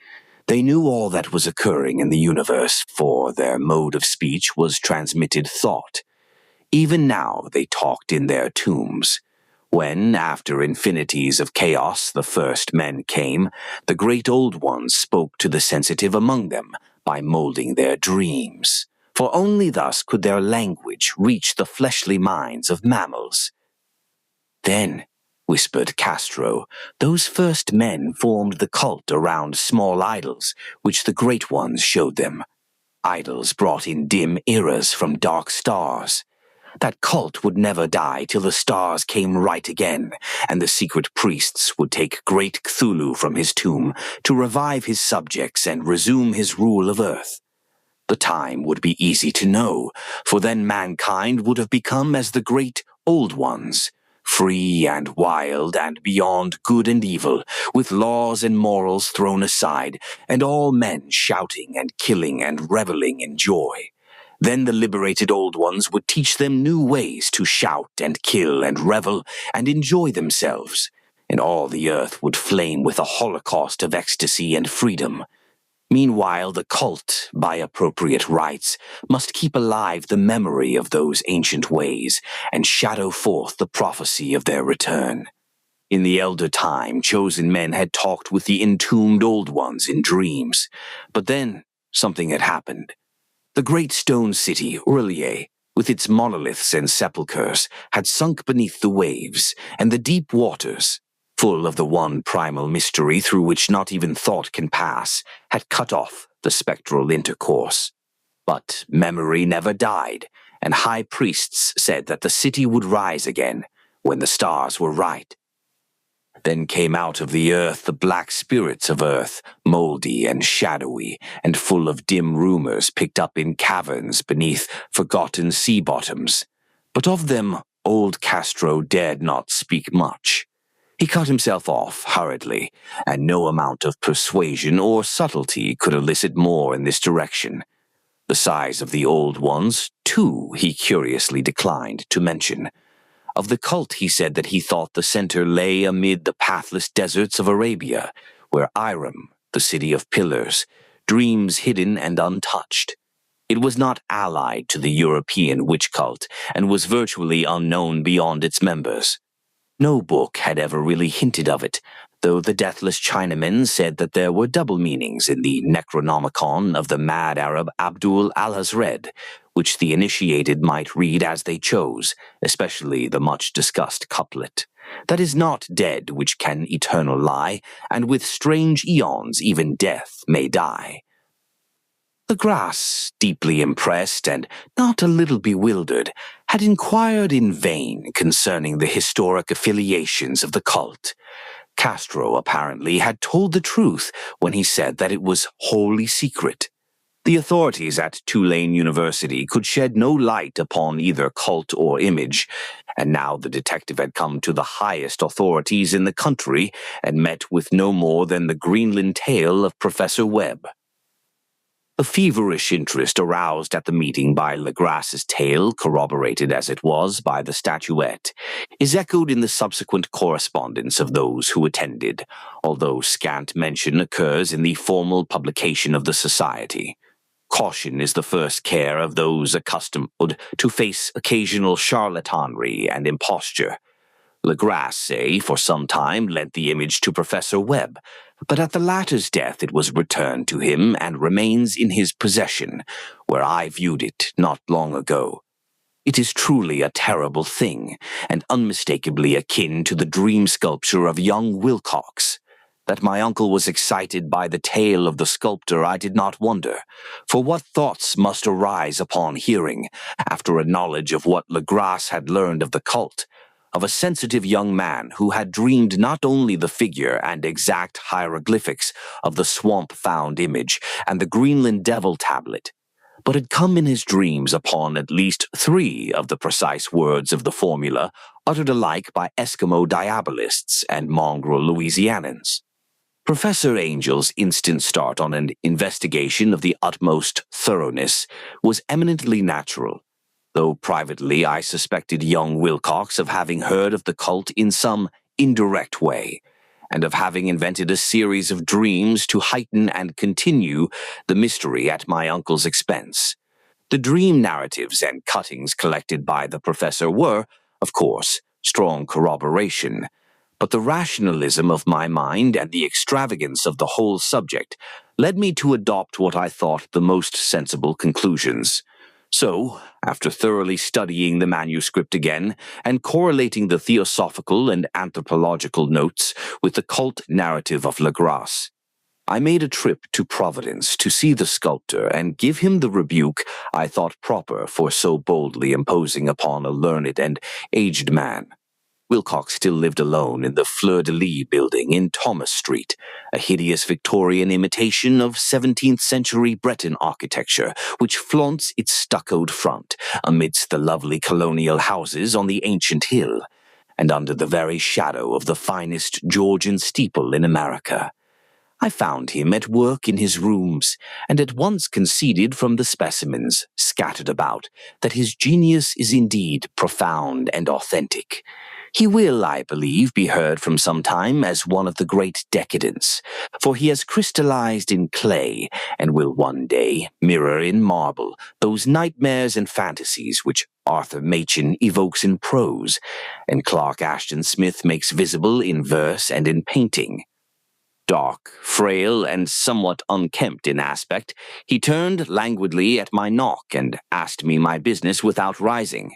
They knew all that was occurring in the universe, for their mode of speech was transmitted thought. Even now they talked in their tombs. When, after infinities of chaos, the first men came, the great old ones spoke to the sensitive among them by molding their dreams, for only thus could their language reach the fleshly minds of mammals. Then, whispered Castro, those first men formed the cult around small idols, which the great ones showed them. Idols brought in dim eras from dark stars. That cult would never die till the stars came right again, and the secret priests would take great Cthulhu from his tomb to revive his subjects and resume his rule of earth. The time would be easy to know, for then mankind would have become as the great old ones, free and wild and beyond good and evil, with laws and morals thrown aside, and all men shouting and killing and reveling in joy. Then the liberated old ones would teach them new ways to shout and kill and revel and enjoy themselves, and all the earth would flame with a holocaust of ecstasy and freedom. Meanwhile, the cult, by appropriate rites, must keep alive the memory of those ancient ways and shadow forth the prophecy of their return. In the elder time, chosen men had talked with the entombed old ones in dreams, but then something had happened. The great stone city, Narrated, with its monoliths and sepulchres, had sunk beneath the waves, and the deep waters, full of the one primal mystery through which not even thought can pass, had cut off the spectral intercourse. But memory never died, and high priests said that the city would rise again when the stars were right. Then came out of the earth the black spirits of earth, mouldy and shadowy, and full of dim rumors picked up in caverns beneath forgotten sea bottoms. But of them old Castro dared not speak much. He cut himself off hurriedly, and no amount of persuasion or subtlety could elicit more in this direction. The size of the old ones, too, he curiously declined to mention. Of the cult he said that he thought the center lay amid the pathless deserts of Arabia, where Iram, the city of pillars, dreams hidden and untouched. It was not allied to the European witch cult and was virtually unknown beyond its members. No book had ever really hinted of it, though the deathless Chinaman said that there were double meanings in the Necronomicon of the mad Arab Abdul al-Hazred, which the initiated might read as they chose, especially the much-discussed couplet. That is not dead which can eternal lie, and with strange eons even death may die. Legras, deeply impressed and not a little bewildered, had inquired in vain concerning the historic affiliations of the cult. Castro apparently had told the truth when he said that it was wholly secret. The authorities at Tulane University could shed no light upon either cult or image, and now the detective had come to the highest authorities in the country and met with no more than the Greenland tale of Professor Webb. The feverish interest aroused at the meeting by Legras's tale, corroborated as it was by the statuette, is echoed in the subsequent correspondence of those who attended, although scant mention occurs in the formal publication of the society. Caution is the first care of those accustomed to face occasional charlatanry and imposture. Legras, say, for some time lent the image to Professor Webb, but at the latter's death it was returned to him and remains in his possession, where I viewed it not long ago. It is truly a terrible thing, and unmistakably akin to the dream sculpture of young Wilcox. That my uncle was excited by the tale of the sculptor I did not wonder, for what thoughts must arise upon hearing, after a knowledge of what Legras had learned of the cult, of a sensitive young man who had dreamed not only the figure and exact hieroglyphics of the swamp-found image and the Greenland devil tablet, but had come in his dreams upon at least 3 of the precise words of the formula uttered alike by Eskimo diabolists and mongrel Louisianans. Professor Angel's instant start on an investigation of the utmost thoroughness was eminently natural, though privately I suspected young Wilcox of having heard of the cult in some indirect way, and of having invented a series of dreams to heighten and continue the mystery at my uncle's expense. The dream narratives and cuttings collected by the professor were, of course, strong corroboration, but the rationalism of my mind and the extravagance of the whole subject led me to adopt what I thought the most sensible conclusions. So, after thoroughly studying the manuscript again and correlating the theosophical and anthropological notes with the cult narrative of Legras, I made a trip to Providence to see the sculptor and give him the rebuke I thought proper for so boldly imposing upon a learned and aged man. Wilcox still lived alone in the Fleur-de-Lis building in Thomas Street, a hideous Victorian imitation of 17th-century Breton architecture, which flaunts its stuccoed front amidst the lovely colonial houses on the ancient hill, and under the very shadow of the finest Georgian steeple in America. I found him at work in his rooms, and at once conceded from the specimens scattered about that his genius is indeed profound and authentic. He will, I believe, be heard from some time as one of the great decadents, for he has crystallized in clay and will one day mirror in marble those nightmares and fantasies which Arthur Machen evokes in prose, and Clark Ashton Smith makes visible in verse and in painting. Dark, frail, and somewhat unkempt in aspect, he turned languidly at my knock and asked me my business without rising.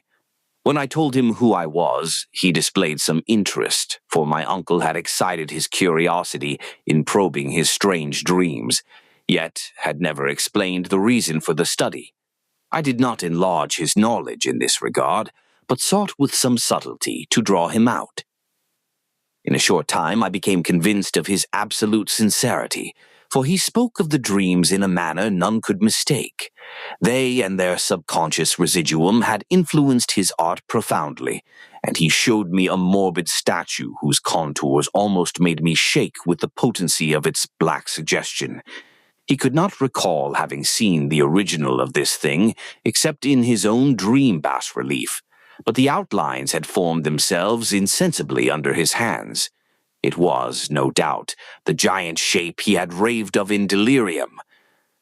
When I told him who I was, he displayed some interest, for my uncle had excited his curiosity in probing his strange dreams, yet had never explained the reason for the study. I did not enlarge his knowledge in this regard, but sought with some subtlety to draw him out. In a short time I became convinced of his absolute sincerity, for he spoke of the dreams in a manner none could mistake. They and their subconscious residuum had influenced his art profoundly, and he showed me a morbid statue whose contours almost made me shake with the potency of its black suggestion. He could not recall having seen the original of this thing except in his own dream bas-relief, but the outlines had formed themselves insensibly under his hands. It was, no doubt, the giant shape he had raved of in delirium.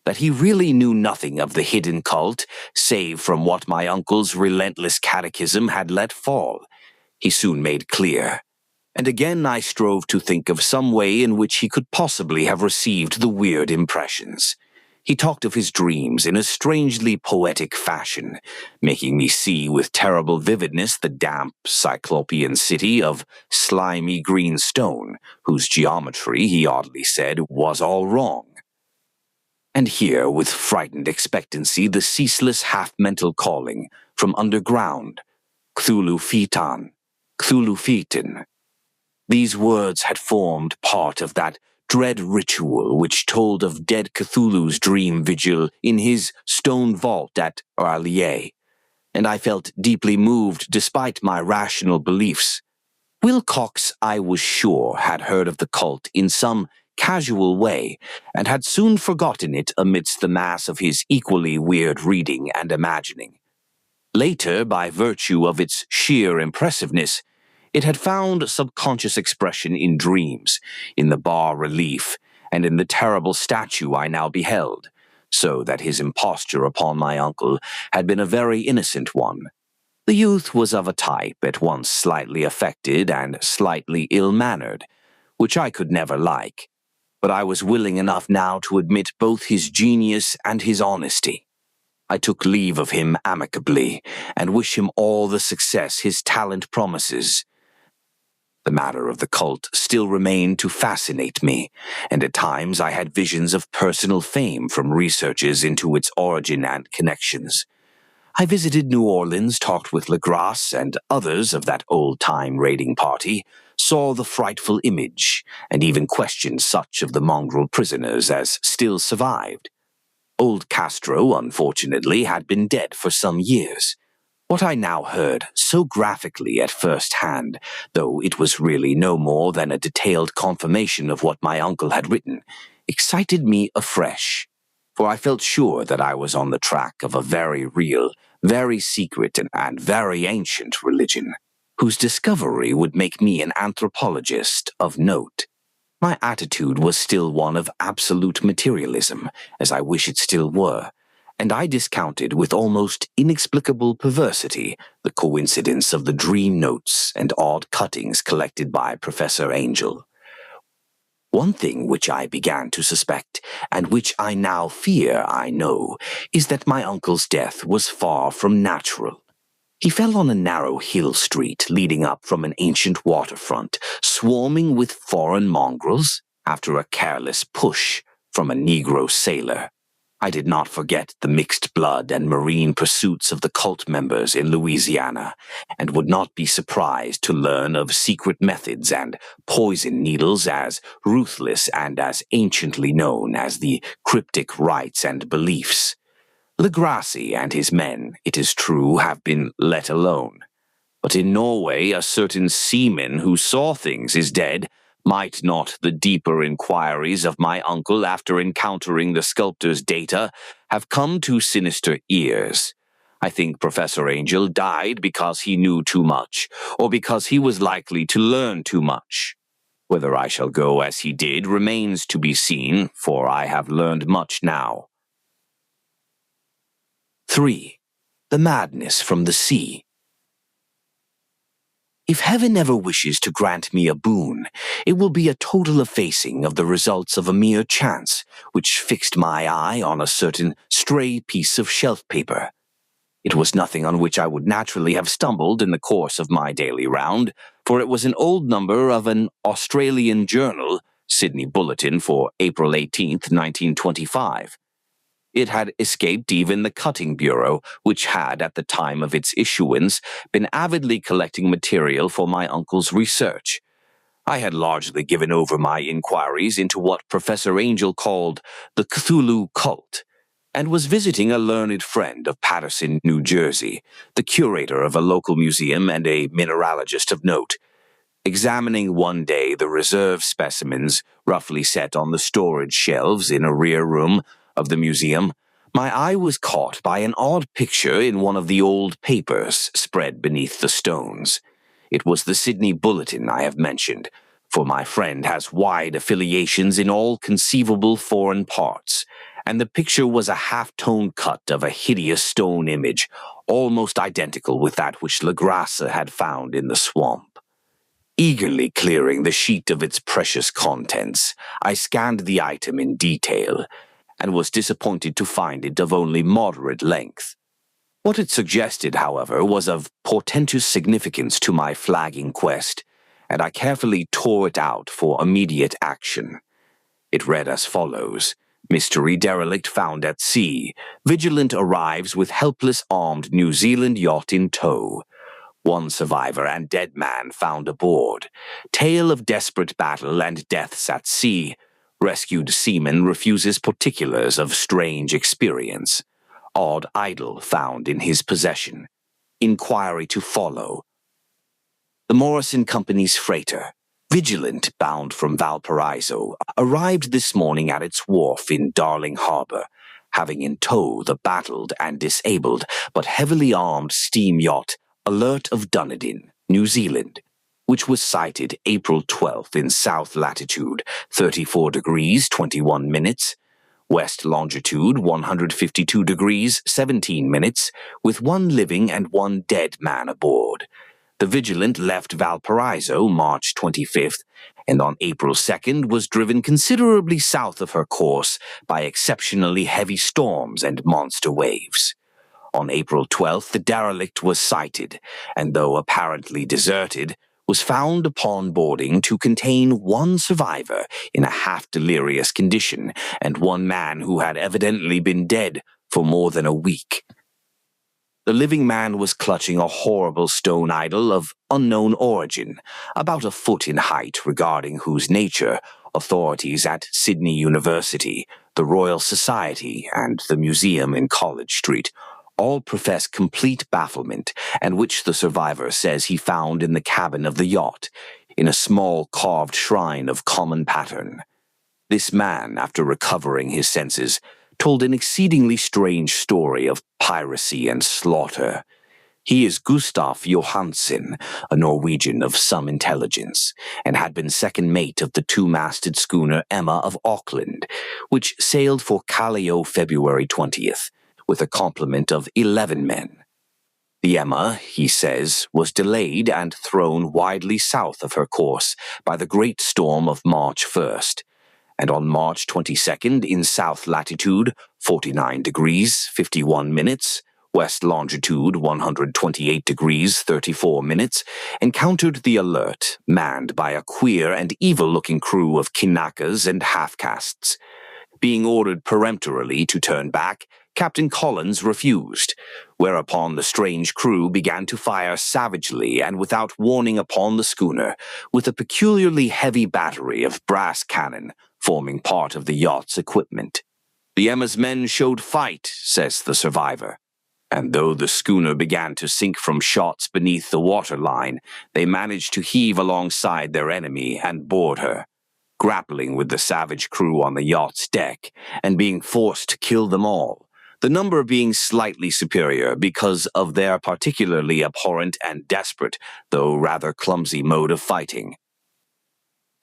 That he really knew nothing of the hidden cult, save from what my uncle's relentless catechism had let fall, he soon made clear. And again I strove to think of some way in which he could possibly have received the weird impressions. He talked of his dreams in a strangely poetic fashion, making me see with terrible vividness the damp, cyclopean city of slimy green stone, whose geometry, he oddly said, was all wrong. And hear with frightened expectancy the ceaseless half-mental calling from underground, Cthulhu Fitan, Cthulhu Fitan. These words had formed part of that dread ritual which told of dead Cthulhu's dream vigil in his stone vault at Arlier, and I felt deeply moved despite my rational beliefs. Wilcox, I was sure, had heard of the cult in some casual way, and had soon forgotten it amidst the mass of his equally weird reading and imagining. Later, by virtue of its sheer impressiveness, it had found subconscious expression in dreams, in the bas-relief, and in the terrible statue I now beheld, so that his imposture upon my uncle had been a very innocent one. The youth was of a type at once slightly affected and slightly ill-mannered, which I could never like, but I was willing enough now to admit both his genius and his honesty. I took leave of him amicably, and wish him all the success his talent promises. The matter of the cult still remained to fascinate me, and at times I had visions of personal fame from researches into its origin and connections. I visited New Orleans, talked with Legras and others of that old-time raiding party, saw the frightful image, and even questioned such of the mongrel prisoners as still survived. Old Castro, unfortunately, had been dead for some years. What I now heard, so graphically at first hand, though it was really no more than a detailed confirmation of what my uncle had written, excited me afresh, for I felt sure that I was on the track of a very real, very secret, and very ancient religion, whose discovery would make me an anthropologist of note. My attitude was still one of absolute materialism, as I wish it still were, and I discounted with almost inexplicable perversity the coincidence of the dream notes and odd cuttings collected by Professor Angel. One thing which I began to suspect, and which I now fear I know, is that my uncle's death was far from natural. He fell on a narrow hill street leading up from an ancient waterfront, swarming with foreign mongrels, after a careless push from a Negro sailor. I did not forget the mixed blood and marine pursuits of the cult members in Louisiana, and would not be surprised to learn of secret methods and poison needles as ruthless and as anciently known as the cryptic rites and beliefs. Legrassi and his men, it is true, have been let alone. But in Norway, a certain seaman who saw things is dead. Might not the deeper inquiries of my uncle after encountering the sculptor's data have come to sinister ears? I think Professor Angel died because he knew too much, or because he was likely to learn too much. Whether I shall go as he did remains to be seen, for I have learned much now. 3. The madness from the sea. If heaven ever wishes to grant me a boon, it will be a total effacing of the results of a mere chance, which fixed my eye on a certain stray piece of shelf paper. It was nothing on which I would naturally have stumbled in the course of my daily round, for it was an old number of an Australian journal, Sydney Bulletin for April 18th, 1925. It had escaped even the cutting bureau, which had, at the time of its issuance, been avidly collecting material for my uncle's research. I had largely given over my inquiries into what Professor Angel called the Cthulhu cult, and was visiting a learned friend of Paterson, New Jersey, the curator of a local museum and a mineralogist of note. Examining one day the reserve specimens roughly set on the storage shelves in a rear room of the museum, my eye was caught by an odd picture in one of the old papers spread beneath the stones. It was the Sydney Bulletin I have mentioned, for my friend has wide affiliations in all conceivable foreign parts, and the picture was a half-tone cut of a hideous stone image, almost identical with that which Legrasse had found in the swamp. Eagerly clearing the sheet of its precious contents, I scanned the item in detail, and was disappointed to find it of only moderate length. What it suggested, however, was of portentous significance to my flagging quest, and I carefully tore it out for immediate action. It read as follows: Mystery derelict found at sea. Vigilant arrives with helpless armed New Zealand yacht in tow. One survivor and dead man found aboard. Tale of desperate battle and deaths at sea. Rescued seaman refuses particulars of strange experience. Odd idol found in his possession. Inquiry to follow. The Morrison Company's freighter, Vigilant, bound from Valparaiso, arrived this morning at its wharf in Darling Harbor, having in tow the battled and disabled but heavily armed steam yacht Alert of Dunedin, New Zealand, which was sighted April 12th in south latitude 34 degrees 21 minutes, west longitude 152 degrees 17 minutes, with one living and one dead man aboard. The Vigilant left Valparaiso March 25th, and on April 2nd was driven considerably south of her course by exceptionally heavy storms and monster waves. On April 12th, the derelict was sighted, and though apparently deserted, was found upon boarding to contain one survivor in a half-delirious condition and one man who had evidently been dead for more than a week. The living man was clutching a horrible stone idol of unknown origin, about a foot in height, regarding whose nature authorities at Sydney University, the Royal Society, and the museum in College Street all profess complete bafflement, and which the survivor says he found in the cabin of the yacht, in a small carved shrine of common pattern. This man, after recovering his senses, told an exceedingly strange story of piracy and slaughter. He is Gustav Johansen, a Norwegian of some intelligence, and had been second mate of the two-masted schooner Emma of Auckland, which sailed for Callao February 20th, with a complement of 11 men. The Emma, he says, was delayed and thrown widely south of her course by the great storm of March 1st, and on March 22nd in south latitude 49 degrees 51 minutes, west longitude 128 degrees 34 minutes, encountered the Alert, manned by a queer and evil-looking crew of Kanakas and half-castes. Being ordered peremptorily to turn back, Captain Collins refused, whereupon the strange crew began to fire savagely and without warning upon the schooner, with a peculiarly heavy battery of brass cannon forming part of the yacht's equipment. The Emma's men showed fight, says the survivor, and though the schooner began to sink from shots beneath the waterline, they managed to heave alongside their enemy and board her, grappling with the savage crew on the yacht's deck and being forced to kill them all, the number being slightly superior because of their particularly abhorrent and desperate, though rather clumsy mode of fighting.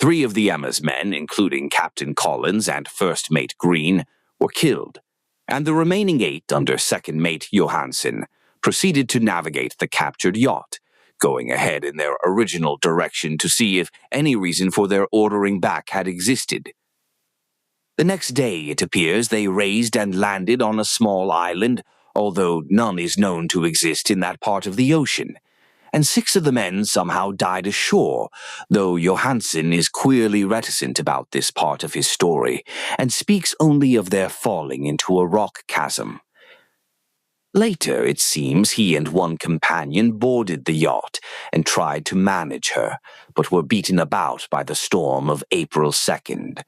3 of the Emma's men, including Captain Collins and First Mate Green, were killed, and the remaining 8 under Second Mate Johansen proceeded to navigate the captured yacht, going ahead in their original direction to see if any reason for their ordering back had existed. The next day, it appears, they raised and landed on a small island, although none is known to exist in that part of the ocean, and 6 of the men somehow died ashore, though Johansen is queerly reticent about this part of his story, and speaks only of their falling into a rock chasm. Later, it seems, he and one companion boarded the yacht and tried to manage her, but were beaten about by the storm of April 2nd.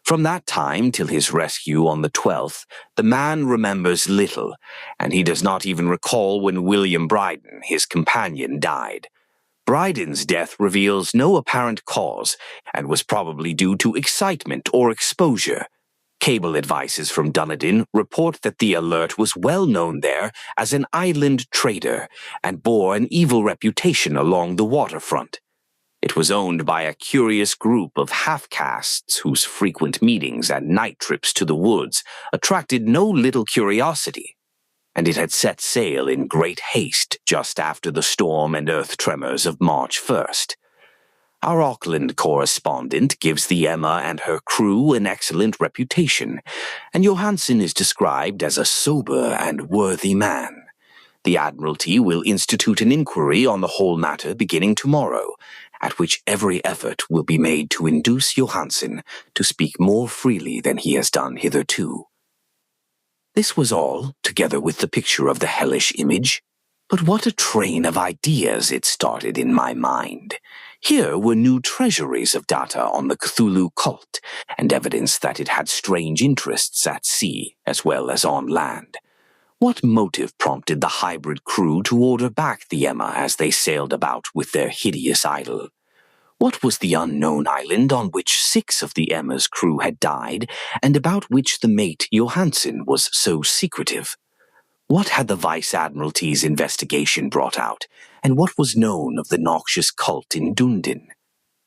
From that time till his rescue on the 12th, the man remembers little, and he does not even recall when William Bryden, his companion, died. Bryden's death reveals no apparent cause, and was probably due to excitement or exposure. Cable advices from Dunedin report that the Alert was well known there as an island trader, and bore an evil reputation along the waterfront. It was owned by a curious group of half-castes whose frequent meetings and night trips to the woods attracted no little curiosity, and it had set sail in great haste just after the storm and earth tremors of March 1st. Our Auckland correspondent gives the Emma and her crew an excellent reputation, and Johansen is described as a sober and worthy man. The Admiralty will institute an inquiry on the whole matter beginning tomorrow, at which every effort will be made to induce Johansen to speak more freely than he has done hitherto. This was all, together with the picture of the hellish image. But what a train of ideas it started in my mind. Here were new treasuries of data on the Cthulhu cult, and evidence that it had strange interests at sea as well as on land. What motive prompted the hybrid crew to order back the Emma as they sailed about with their hideous idol? What was the unknown island on which 6 of the Emma's crew had died, and about which the mate Johansen was so secretive? What had the Vice-Admiralty's investigation brought out, and what was known of the noxious cult in Dunedin?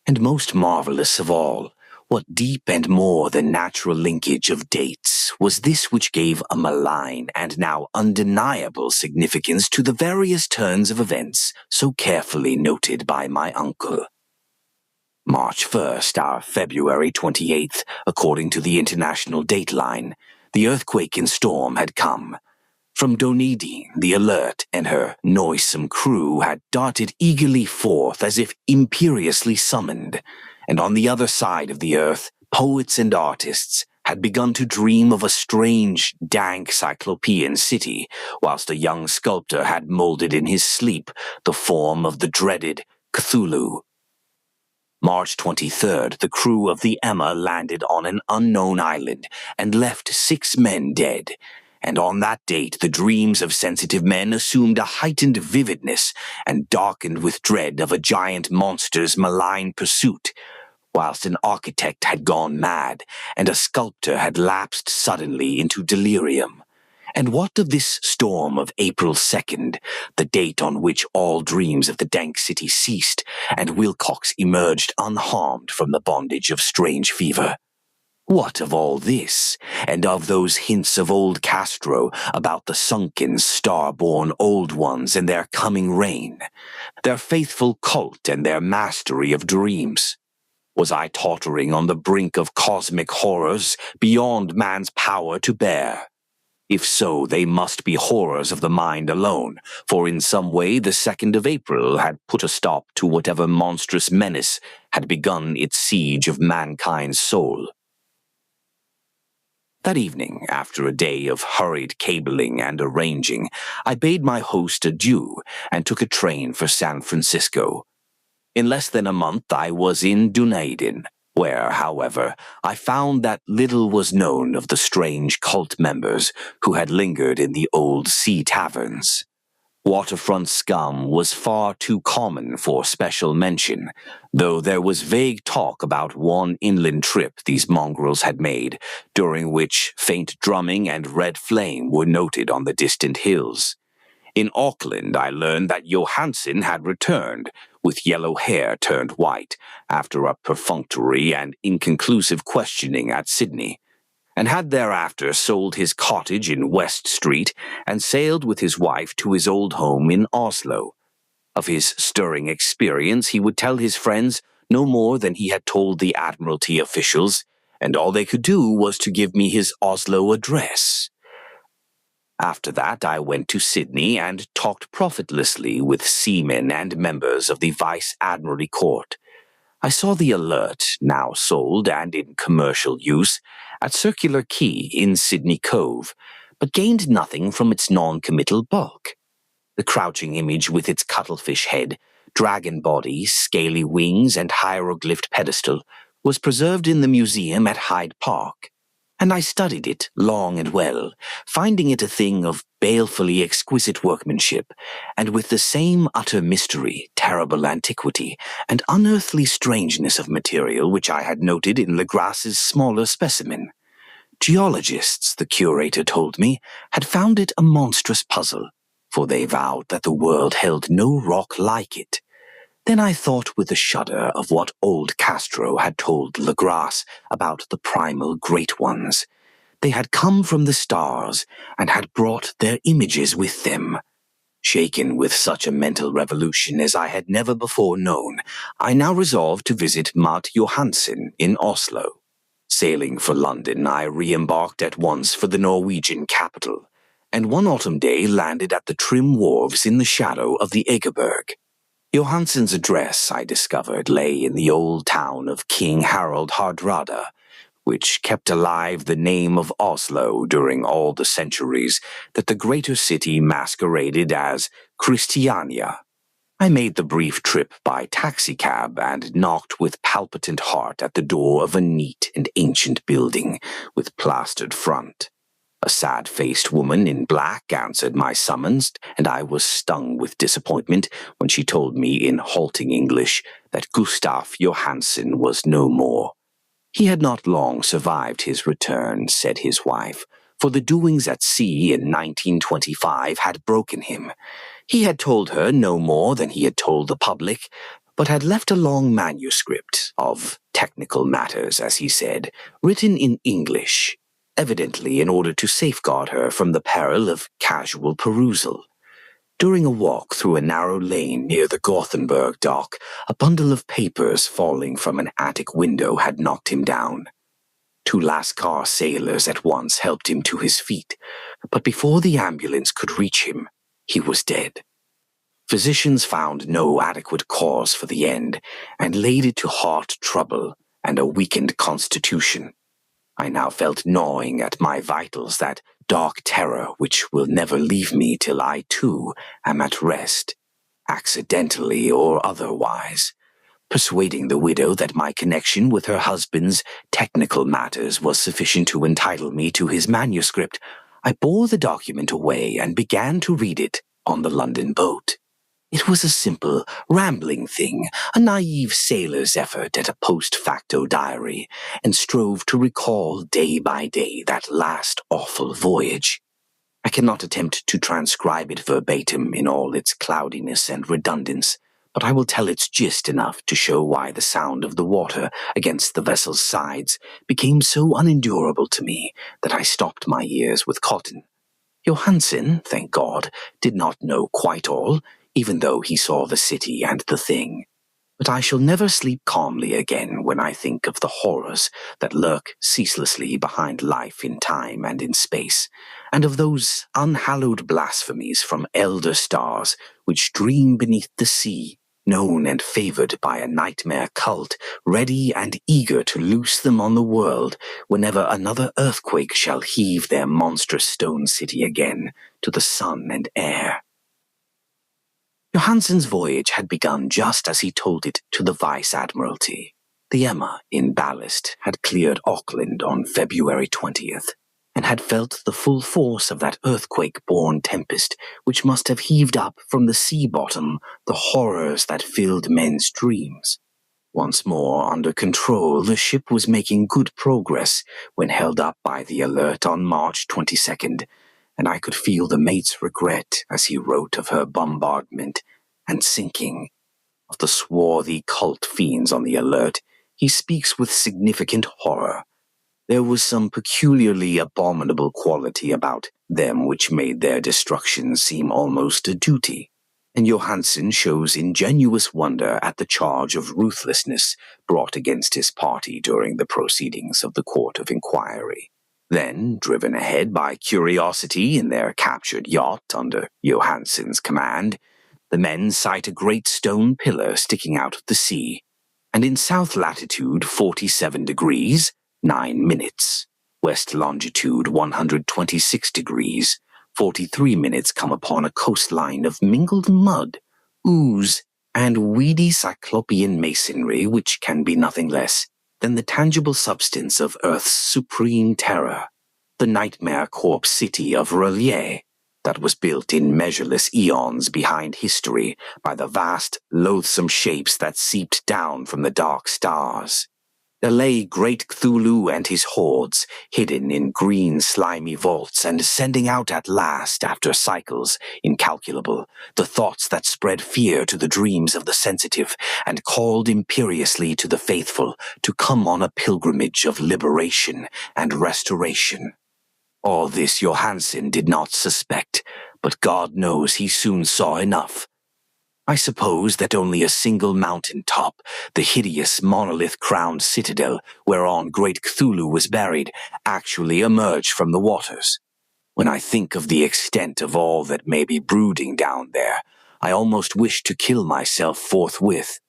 And most marvelous of all, what deep and more than natural linkage of dates was this which gave a malign and now undeniable significance to the various turns of events so carefully noted by my uncle? March 1st, our February 28th, according to the international dateline, the earthquake and storm had come. From Dunedin, the Alert and her noisome crew had darted eagerly forth as if imperiously summoned, and on the other side of the earth, poets and artists had begun to dream of a strange, dank cyclopean city, whilst a young sculptor had molded in his sleep the form of the dreaded Cthulhu. March 23rd, the crew of the Emma landed on an unknown island and left 6 men dead. And on that date, the dreams of sensitive men assumed a heightened vividness and darkened with dread of a giant monster's malign pursuit, whilst an architect had gone mad and a sculptor had lapsed suddenly into delirium. And what of this storm of April 2nd, the date on which all dreams of the dank city ceased, and Wilcox emerged unharmed from the bondage of strange fever? What of all this, and of those hints of old Castro about the sunken, star-born old ones and their coming reign, their faithful cult and their mastery of dreams? Was I tottering on the brink of cosmic horrors beyond man's power to bear? If so, they must be horrors of the mind alone, for in some way the 2nd of April had put a stop to whatever monstrous menace had begun its siege of mankind's soul. That evening, after a day of hurried cabling and arranging, I bade my host adieu and took a train for San Francisco. In less than a month I was in Dunedin, where, however, I found that little was known of the strange cult members who had lingered in the old sea taverns. Waterfront scum was far too common for special mention, though there was vague talk about one inland trip these mongrels had made, during which faint drumming and red flame were noted on the distant hills. In Auckland, I learned that Johansen had returned, with yellow hair turned white, after a perfunctory and inconclusive questioning at Sydney, and had thereafter sold his cottage in West Street and sailed with his wife to his old home in Oslo. Of his stirring experience he would tell his friends no more than he had told the Admiralty officials, and all they could do was to give me his Oslo address. After that I went to Sydney and talked profitlessly with seamen and members of the Vice-Admiralty Court. I saw the Alert, now sold and in commercial use, at Circular Quay in Sydney Cove, but gained nothing from its non-committal bulk. The crouching image with its cuttlefish head, dragon body, scaly wings, and hieroglyphed pedestal was preserved in the museum at Hyde Park, and I studied it long and well, finding it a thing of balefully exquisite workmanship, and with the same utter mystery, terrible antiquity, and unearthly strangeness of material which I had noted in Legras's smaller specimen. Geologists, the curator told me, had found it a monstrous puzzle, for they vowed that the world held no rock like it. Then I thought with a shudder of what old Castro had told Legras about the primal Great Ones. They had come from the stars and had brought their images with them. Shaken with such a mental revolution as I had never before known, I now resolved to visit Mat Johansen in Oslo. Sailing for London, I re-embarked at once for the Norwegian capital, and one autumn day landed at the trim wharves in the shadow of the Egeberg. Johansen's address, I discovered, lay in the old town of King Harald Hardrada, which kept alive the name of Oslo during all the centuries that the greater city masqueraded as Christiania. I made the brief trip by taxicab and knocked with palpitant heart at the door of a neat and ancient building with plastered front. A sad-faced woman in black answered my summons, and I was stung with disappointment when she told me in halting English that Gustaf Johansen was no more. He had not long survived his return, said his wife, for the doings at sea in 1925 had broken him. He had told her no more than he had told the public, but had left a long manuscript of technical matters, as he said, written in English, evidently in order to safeguard her from the peril of casual perusal. During a walk through a narrow lane near the Gothenburg dock, a bundle of papers falling from an attic window had knocked him down. 2 Lascar sailors at once helped him to his feet, but before the ambulance could reach him, he was dead. Physicians found no adequate cause for the end, and laid it to heart trouble and a weakened constitution. I now felt gnawing at my vitals that dark terror which will never leave me till I, too, am at rest, accidentally or otherwise. Persuading the widow that my connection with her husband's technical matters was sufficient to entitle me to his manuscript, I bore the document away and began to read it on the London boat. It was a simple, rambling thing, a naive sailor's effort at a post-facto diary, and strove to recall day by day that last awful voyage. I cannot attempt to transcribe it verbatim in all its cloudiness and redundance, but I will tell its gist enough to show why the sound of the water against the vessel's sides became so unendurable to me that I stopped my ears with cotton. Johansen, thank God, did not know quite all, even though he saw the city and the thing. But I shall never sleep calmly again when I think of the horrors that lurk ceaselessly behind life in time and in space, and of those unhallowed blasphemies from elder stars which dream beneath the sea, known and favored by a nightmare cult, ready and eager to loose them on the world whenever another earthquake shall heave their monstrous stone city again to the sun and air. Johansen's voyage had begun just as he told it to the Vice-Admiralty. The Emma, in ballast, had cleared Auckland on February 20th, and had felt the full force of that earthquake-born tempest which must have heaved up from the sea bottom the horrors that filled men's dreams. Once more under control, the ship was making good progress when held up by the Alert on March 22nd, and I could feel the mate's regret as he wrote of her bombardment and sinking. Of the swarthy cult fiends on the Alert, he speaks with significant horror. There was some peculiarly abominable quality about them which made their destruction seem almost a duty, and Johansen shows ingenuous wonder at the charge of ruthlessness brought against his party during the proceedings of the Court of Inquiry. Then, driven ahead by curiosity in their captured yacht under Johansen's command, the men sight a great stone pillar sticking out of the sea, and in south latitude 47 degrees, 9 minutes, west longitude 126 degrees, 43 minutes come upon a coastline of mingled mud, ooze, and weedy cyclopean masonry which can be nothing less than the tangible substance of Earth's supreme terror, the nightmare corpse city of Relier, that was built in measureless eons behind history by the vast, loathsome shapes that seeped down from the dark stars. There lay great Cthulhu and his hordes, hidden in green slimy vaults and sending out at last, after cycles incalculable, the thoughts that spread fear to the dreams of the sensitive and called imperiously to the faithful to come on a pilgrimage of liberation and restoration. All this Johansen did not suspect, but God knows he soon saw enough. I suppose that only a single mountain top, the hideous monolith-crowned citadel whereon great Cthulhu was buried, actually emerged from the waters. When I think of the extent of all that may be brooding down there, I almost wish to kill myself forthwith.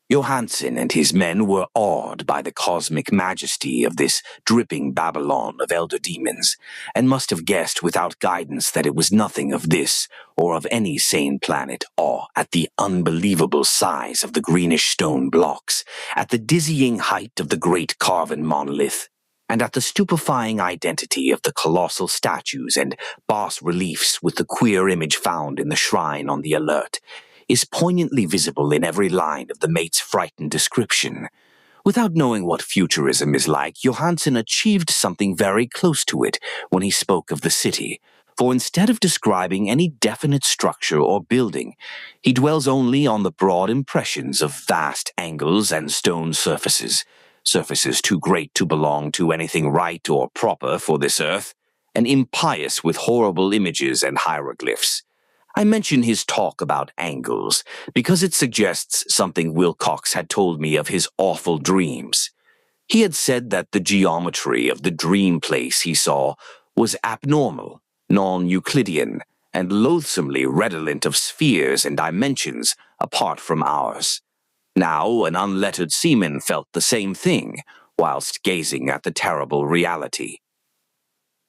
Johansen and his men were awed by the cosmic majesty of this dripping Babylon of elder demons, and must have guessed without guidance that it was nothing of this or of any sane planet, awe at the unbelievable size of the greenish stone blocks, at the dizzying height of the great carven monolith, and at the stupefying identity of the colossal statues and bas-reliefs with the queer image found in the shrine on the alert, is poignantly visible in every line of the mate's frightened description. Without knowing what futurism is like, Johansen achieved something very close to it when he spoke of the city, for instead of describing any definite structure or building, he dwells only on the broad impressions of vast angles and stone surfaces, surfaces too great to belong to anything right or proper for this earth, and impious with horrible images and hieroglyphs. I mention his talk about angles because it suggests something Wilcox had told me of his awful dreams. He had said that the geometry of the dream place he saw was abnormal, non-Euclidean, and loathsomely redolent of spheres and dimensions apart from ours. Now an unlettered seaman felt the same thing whilst gazing at the terrible reality.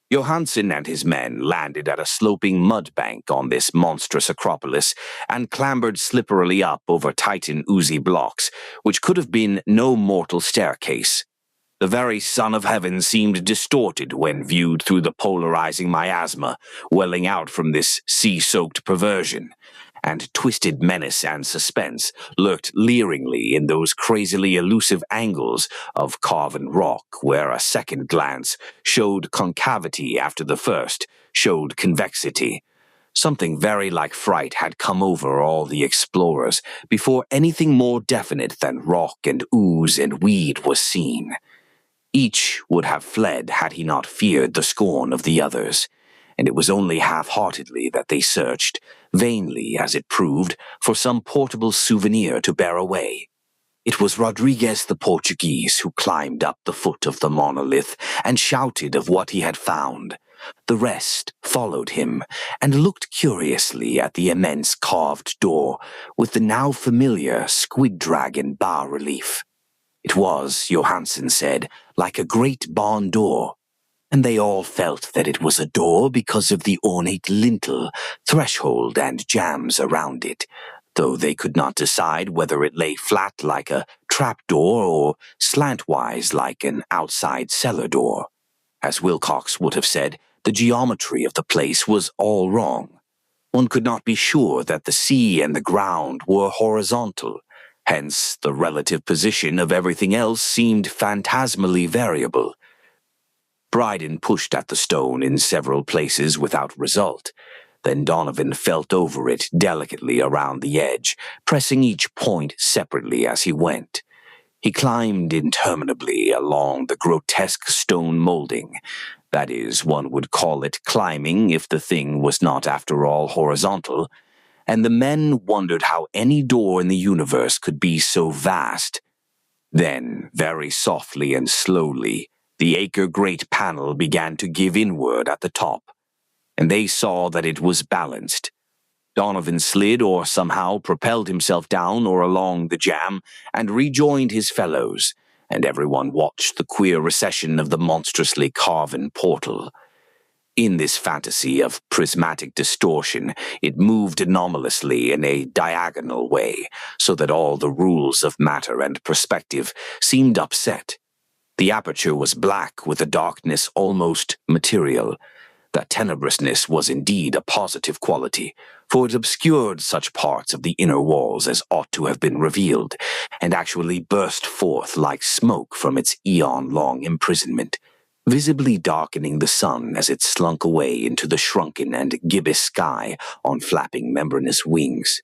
Johansen and his men landed at a sloping mud bank on this monstrous acropolis and clambered slipperily up over Titan oozy blocks, which could have been no mortal staircase. The very sun of heaven seemed distorted when viewed through the polarizing miasma welling out from this sea-soaked perversion, and twisted menace and suspense lurked leeringly in those crazily elusive angles of carven rock where a second glance showed concavity after the first showed convexity. Something very like fright had come over all the explorers before anything more definite than rock and ooze and weed was seen. Each would have fled had he not feared the scorn of the others, and it was only half-heartedly that they searched, vainly as it proved, for some portable souvenir to bear away. It was Rodriguez the Portuguese who climbed up the foot of the monolith and shouted of what he had found. The rest followed him and looked curiously at the immense carved door with the now familiar squid-dragon bas-relief. It was, Johansen said, like a great barn door, and they all felt that it was a door because of the ornate lintel, threshold, and jambs around it, though they could not decide whether it lay flat like a trapdoor or slantwise like an outside cellar door. As Wilcox would have said, the geometry of the place was all wrong. One could not be sure that the sea and the ground were horizontal. Hence, the relative position of everything else seemed phantasmally variable. Bryden pushed at the stone in several places without result. Then Donovan felt over it delicately around the edge, pressing each point separately as he went. He climbed interminably along the grotesque stone molding. That is, one would call it climbing if the thing was not after all horizontal, and the men wondered how any door in the universe could be so vast. Then, very softly and slowly, the acre-great panel began to give inward at the top, and they saw that it was balanced. Donovan slid or somehow propelled himself down or along the jamb and rejoined his fellows, and everyone watched the queer recession of the monstrously carven portal. In this fantasy of prismatic distortion, it moved anomalously in a diagonal way, so that all the rules of matter and perspective seemed upset. The aperture was black with a darkness almost material. That tenebrousness was indeed a positive quality, for it obscured such parts of the inner walls as ought to have been revealed, and actually burst forth like smoke from its eon-long imprisonment, visibly darkening the sun as it slunk away into the shrunken and gibbous sky on flapping membranous wings.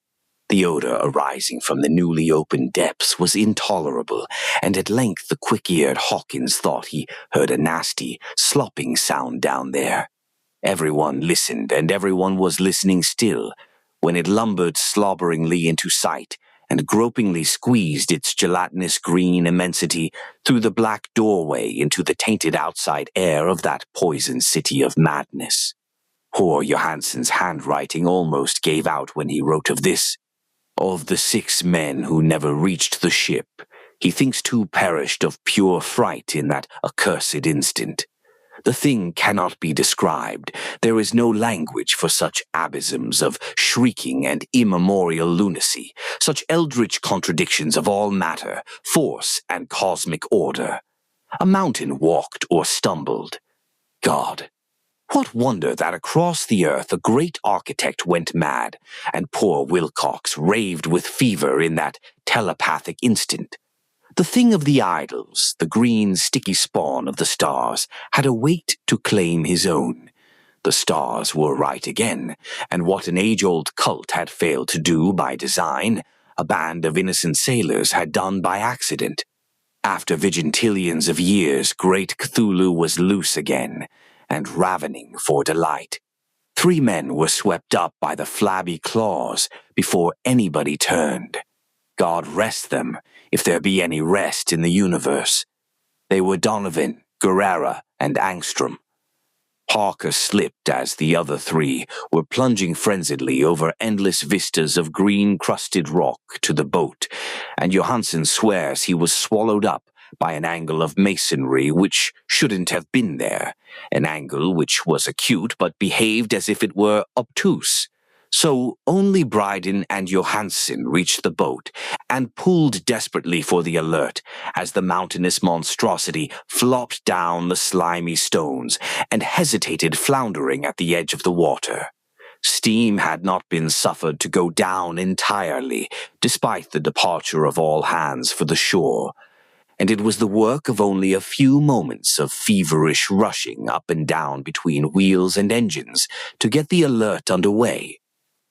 The odor arising from the newly opened depths was intolerable, and at length the quick-eared Hawkins thought he heard a nasty, slopping sound down there. Everyone listened, and everyone was listening still, when it lumbered slobberingly into sight and gropingly squeezed its gelatinous green immensity through the black doorway into the tainted outside air of that poisoned city of madness. Poor Johansen's handwriting almost gave out when he wrote of this. Of the 6 men who never reached the ship, he thinks 2 perished of pure fright in that accursed instant. The thing cannot be described. There is no language for such abysms of shrieking and immemorial lunacy, such eldritch contradictions of all matter, force, and cosmic order. A mountain walked or stumbled. God! What wonder that across the earth a great architect went mad, and poor Wilcox raved with fever in that telepathic instant. The thing of the idols, the green sticky spawn of the stars, had a weight to claim his own. The stars were right again, and what an age-old cult had failed to do by design, a band of innocent sailors had done by accident. After vigintillions of years, great Cthulhu was loose again, and ravening for delight. 3 men were swept up by the flabby claws before anybody turned. God rest them, if there be any rest in the universe. They were Donovan, Guerrera, and Angstrom. Parker slipped as the other 3 were plunging frenziedly over endless vistas of green-crusted rock to the boat, and Johansen swears he was swallowed up by an angle of masonry which shouldn't have been there, an angle which was acute but behaved as if it were obtuse. So only Bryden and Johansen reached the boat and pulled desperately for the alert as the mountainous monstrosity flopped down the slimy stones and hesitated floundering at the edge of the water. Steam had not been suffered to go down entirely, despite the departure of all hands for the shore, and it was the work of only a few moments of feverish rushing up and down between wheels and engines to get the alert underway.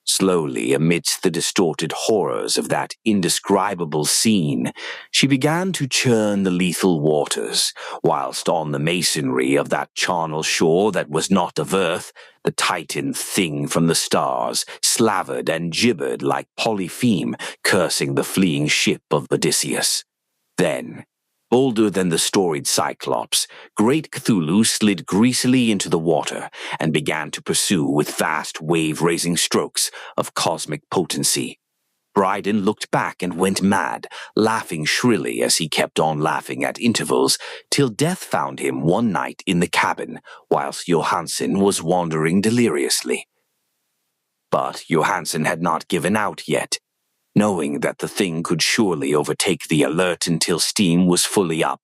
Slowly, amidst the distorted horrors of that indescribable scene, she began to churn the lethal waters, whilst on the masonry of that charnel shore that was not of earth, the Titan thing from the stars slavered and gibbered like Polypheme cursing the fleeing ship of Odysseus. Then, bolder than the storied Cyclops, great Cthulhu slid greasily into the water and began to pursue with vast wave-raising strokes of cosmic potency. Bryden looked back and went mad, laughing shrilly as he kept on laughing at intervals, till death found him one night in the cabin, whilst Johansen was wandering deliriously. But Johansen had not given out yet. Knowing that the thing could surely overtake the alert until steam was fully up,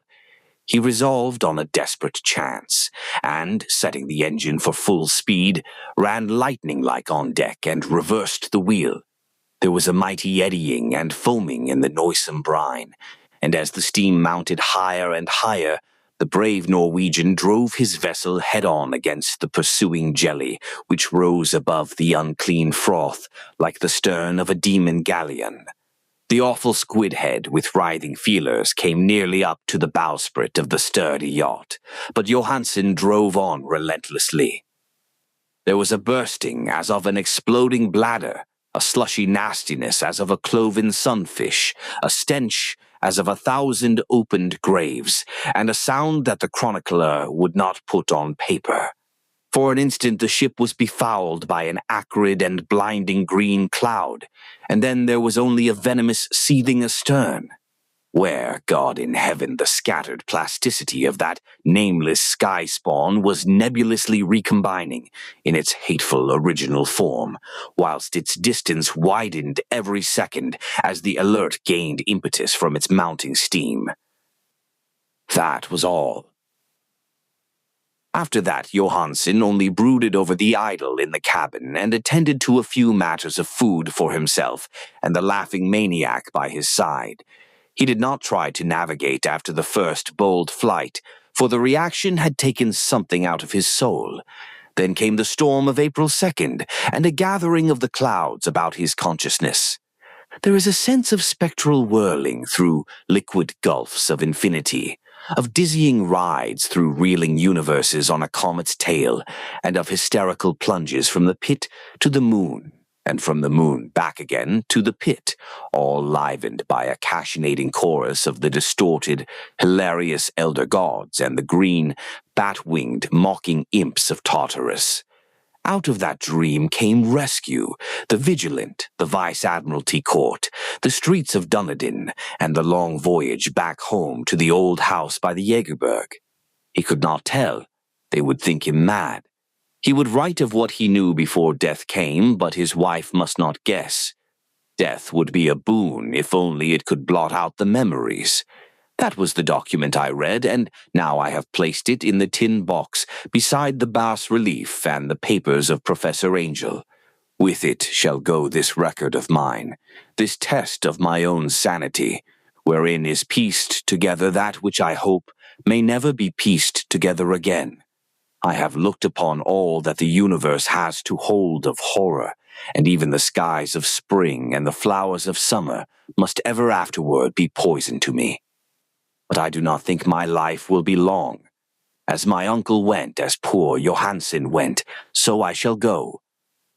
he resolved on a desperate chance, and, setting the engine for full speed, ran lightning-like on deck and reversed the wheel. There was a mighty eddying and foaming in the noisome brine, and as the steam mounted higher and higher, the brave Norwegian drove his vessel head-on against the pursuing jelly, which rose above the unclean froth like the stern of a demon galleon. The awful squid head with writhing feelers came nearly up to the bowsprit of the sturdy yacht, but Johansen drove on relentlessly. There was a bursting as of an exploding bladder, a slushy nastiness as of a cloven sunfish, a stench as of 1,000 opened graves, and a sound that the chronicler would not put on paper. For an instant the ship was befouled by an acrid and blinding green cloud, and then there was only a venomous seething astern. Where, God in heaven, the scattered plasticity of that nameless sky spawn was nebulously recombining in its hateful original form, whilst its distance widened every second as the alert gained impetus from its mounting steam. That was all. After that, Johansen only brooded over the idol in the cabin and attended to a few matters of food for himself and the laughing maniac by his side. He did not try to navigate after the first bold flight, for the reaction had taken something out of his soul. Then came the storm of April 2nd, and a gathering of the clouds about his consciousness. There is a sense of spectral whirling through liquid gulfs of infinity, of dizzying rides through reeling universes on a comet's tail, and of hysterical plunges from the pit to the moon, and from the moon back again to the pit, all livened by a cachinating chorus of the distorted, hilarious elder gods and the green, bat-winged, mocking imps of Tartarus. Out of that dream came rescue, the Vigilant, the Vice-Admiralty Court, the streets of Dunedin, and the long voyage back home to the old house by the Jägerberg. He could not tell. They would think him mad. He would write of what he knew before death came, but his wife must not guess. Death would be a boon if only it could blot out the memories. That was the document I read, and now I have placed it in the tin box beside the bas-relief and the papers of Professor Angel. With it shall go this record of mine, this test of my own sanity, wherein is pieced together that which I hope may never be pieced together again. I have looked upon all that the universe has to hold of horror, and even the skies of spring and the flowers of summer must ever afterward be poison to me. But I do not think my life will be long. As my uncle went, as poor Johansen went, so I shall go.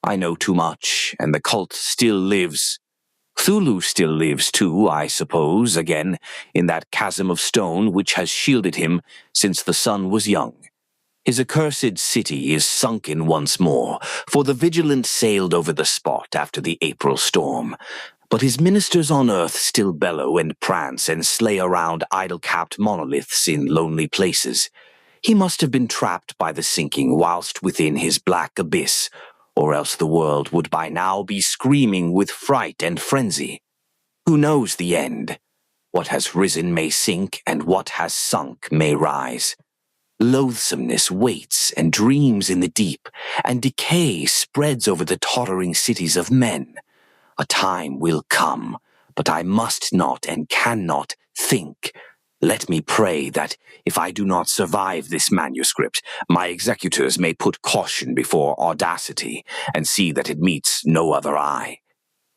I know too much, and the cult still lives. Cthulhu still lives too, I suppose, again, in that chasm of stone which has shielded him since the sun was young. His accursed city is sunken once more, for the Vigilant sailed over the spot after the April storm. But his ministers on earth still bellow and prance and slay around idol-capped monoliths in lonely places. He must have been trapped by the sinking whilst within his black abyss, or else the world would by now be screaming with fright and frenzy. Who knows the end? What has risen may sink, and what has sunk may rise. Loathsomeness waits and dreams in the deep, and decay spreads over the tottering cities of men. A time will come, but I must not and cannot think. Let me pray that, if I do not survive this manuscript, my executors may put caution before audacity and see that it meets no other eye.